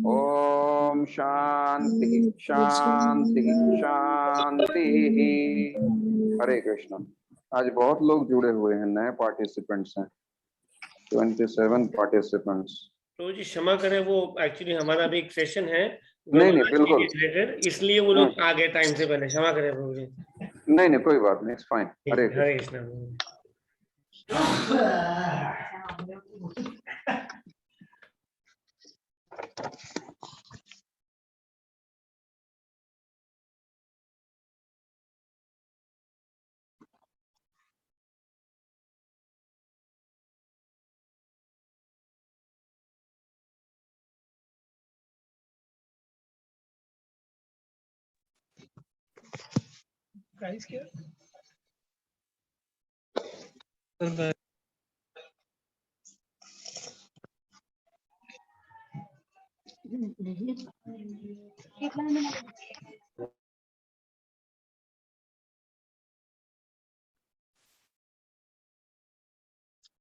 ओम शांति शांति शांति। हरे कृष्ण। आज बहुत लोग जुड़े हुए हैं, नए पार्टिसिपेंट्स हैं, 27 पार्टिसिपेंट्स। तो जी क्षमा करें, वो एक्चुअली हमारा भी एक सेशन है नहीं नहीं बिल्कुल, रिलेटेड, इसलिए वो लोग आ गए टाइम से पहले। क्षमा करें प्रभु जी। नहीं नहीं कोई बात नहीं, it's fine. Hare Krishna. Hare Krishna. Price क्या?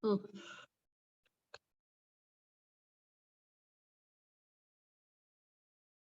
Oh.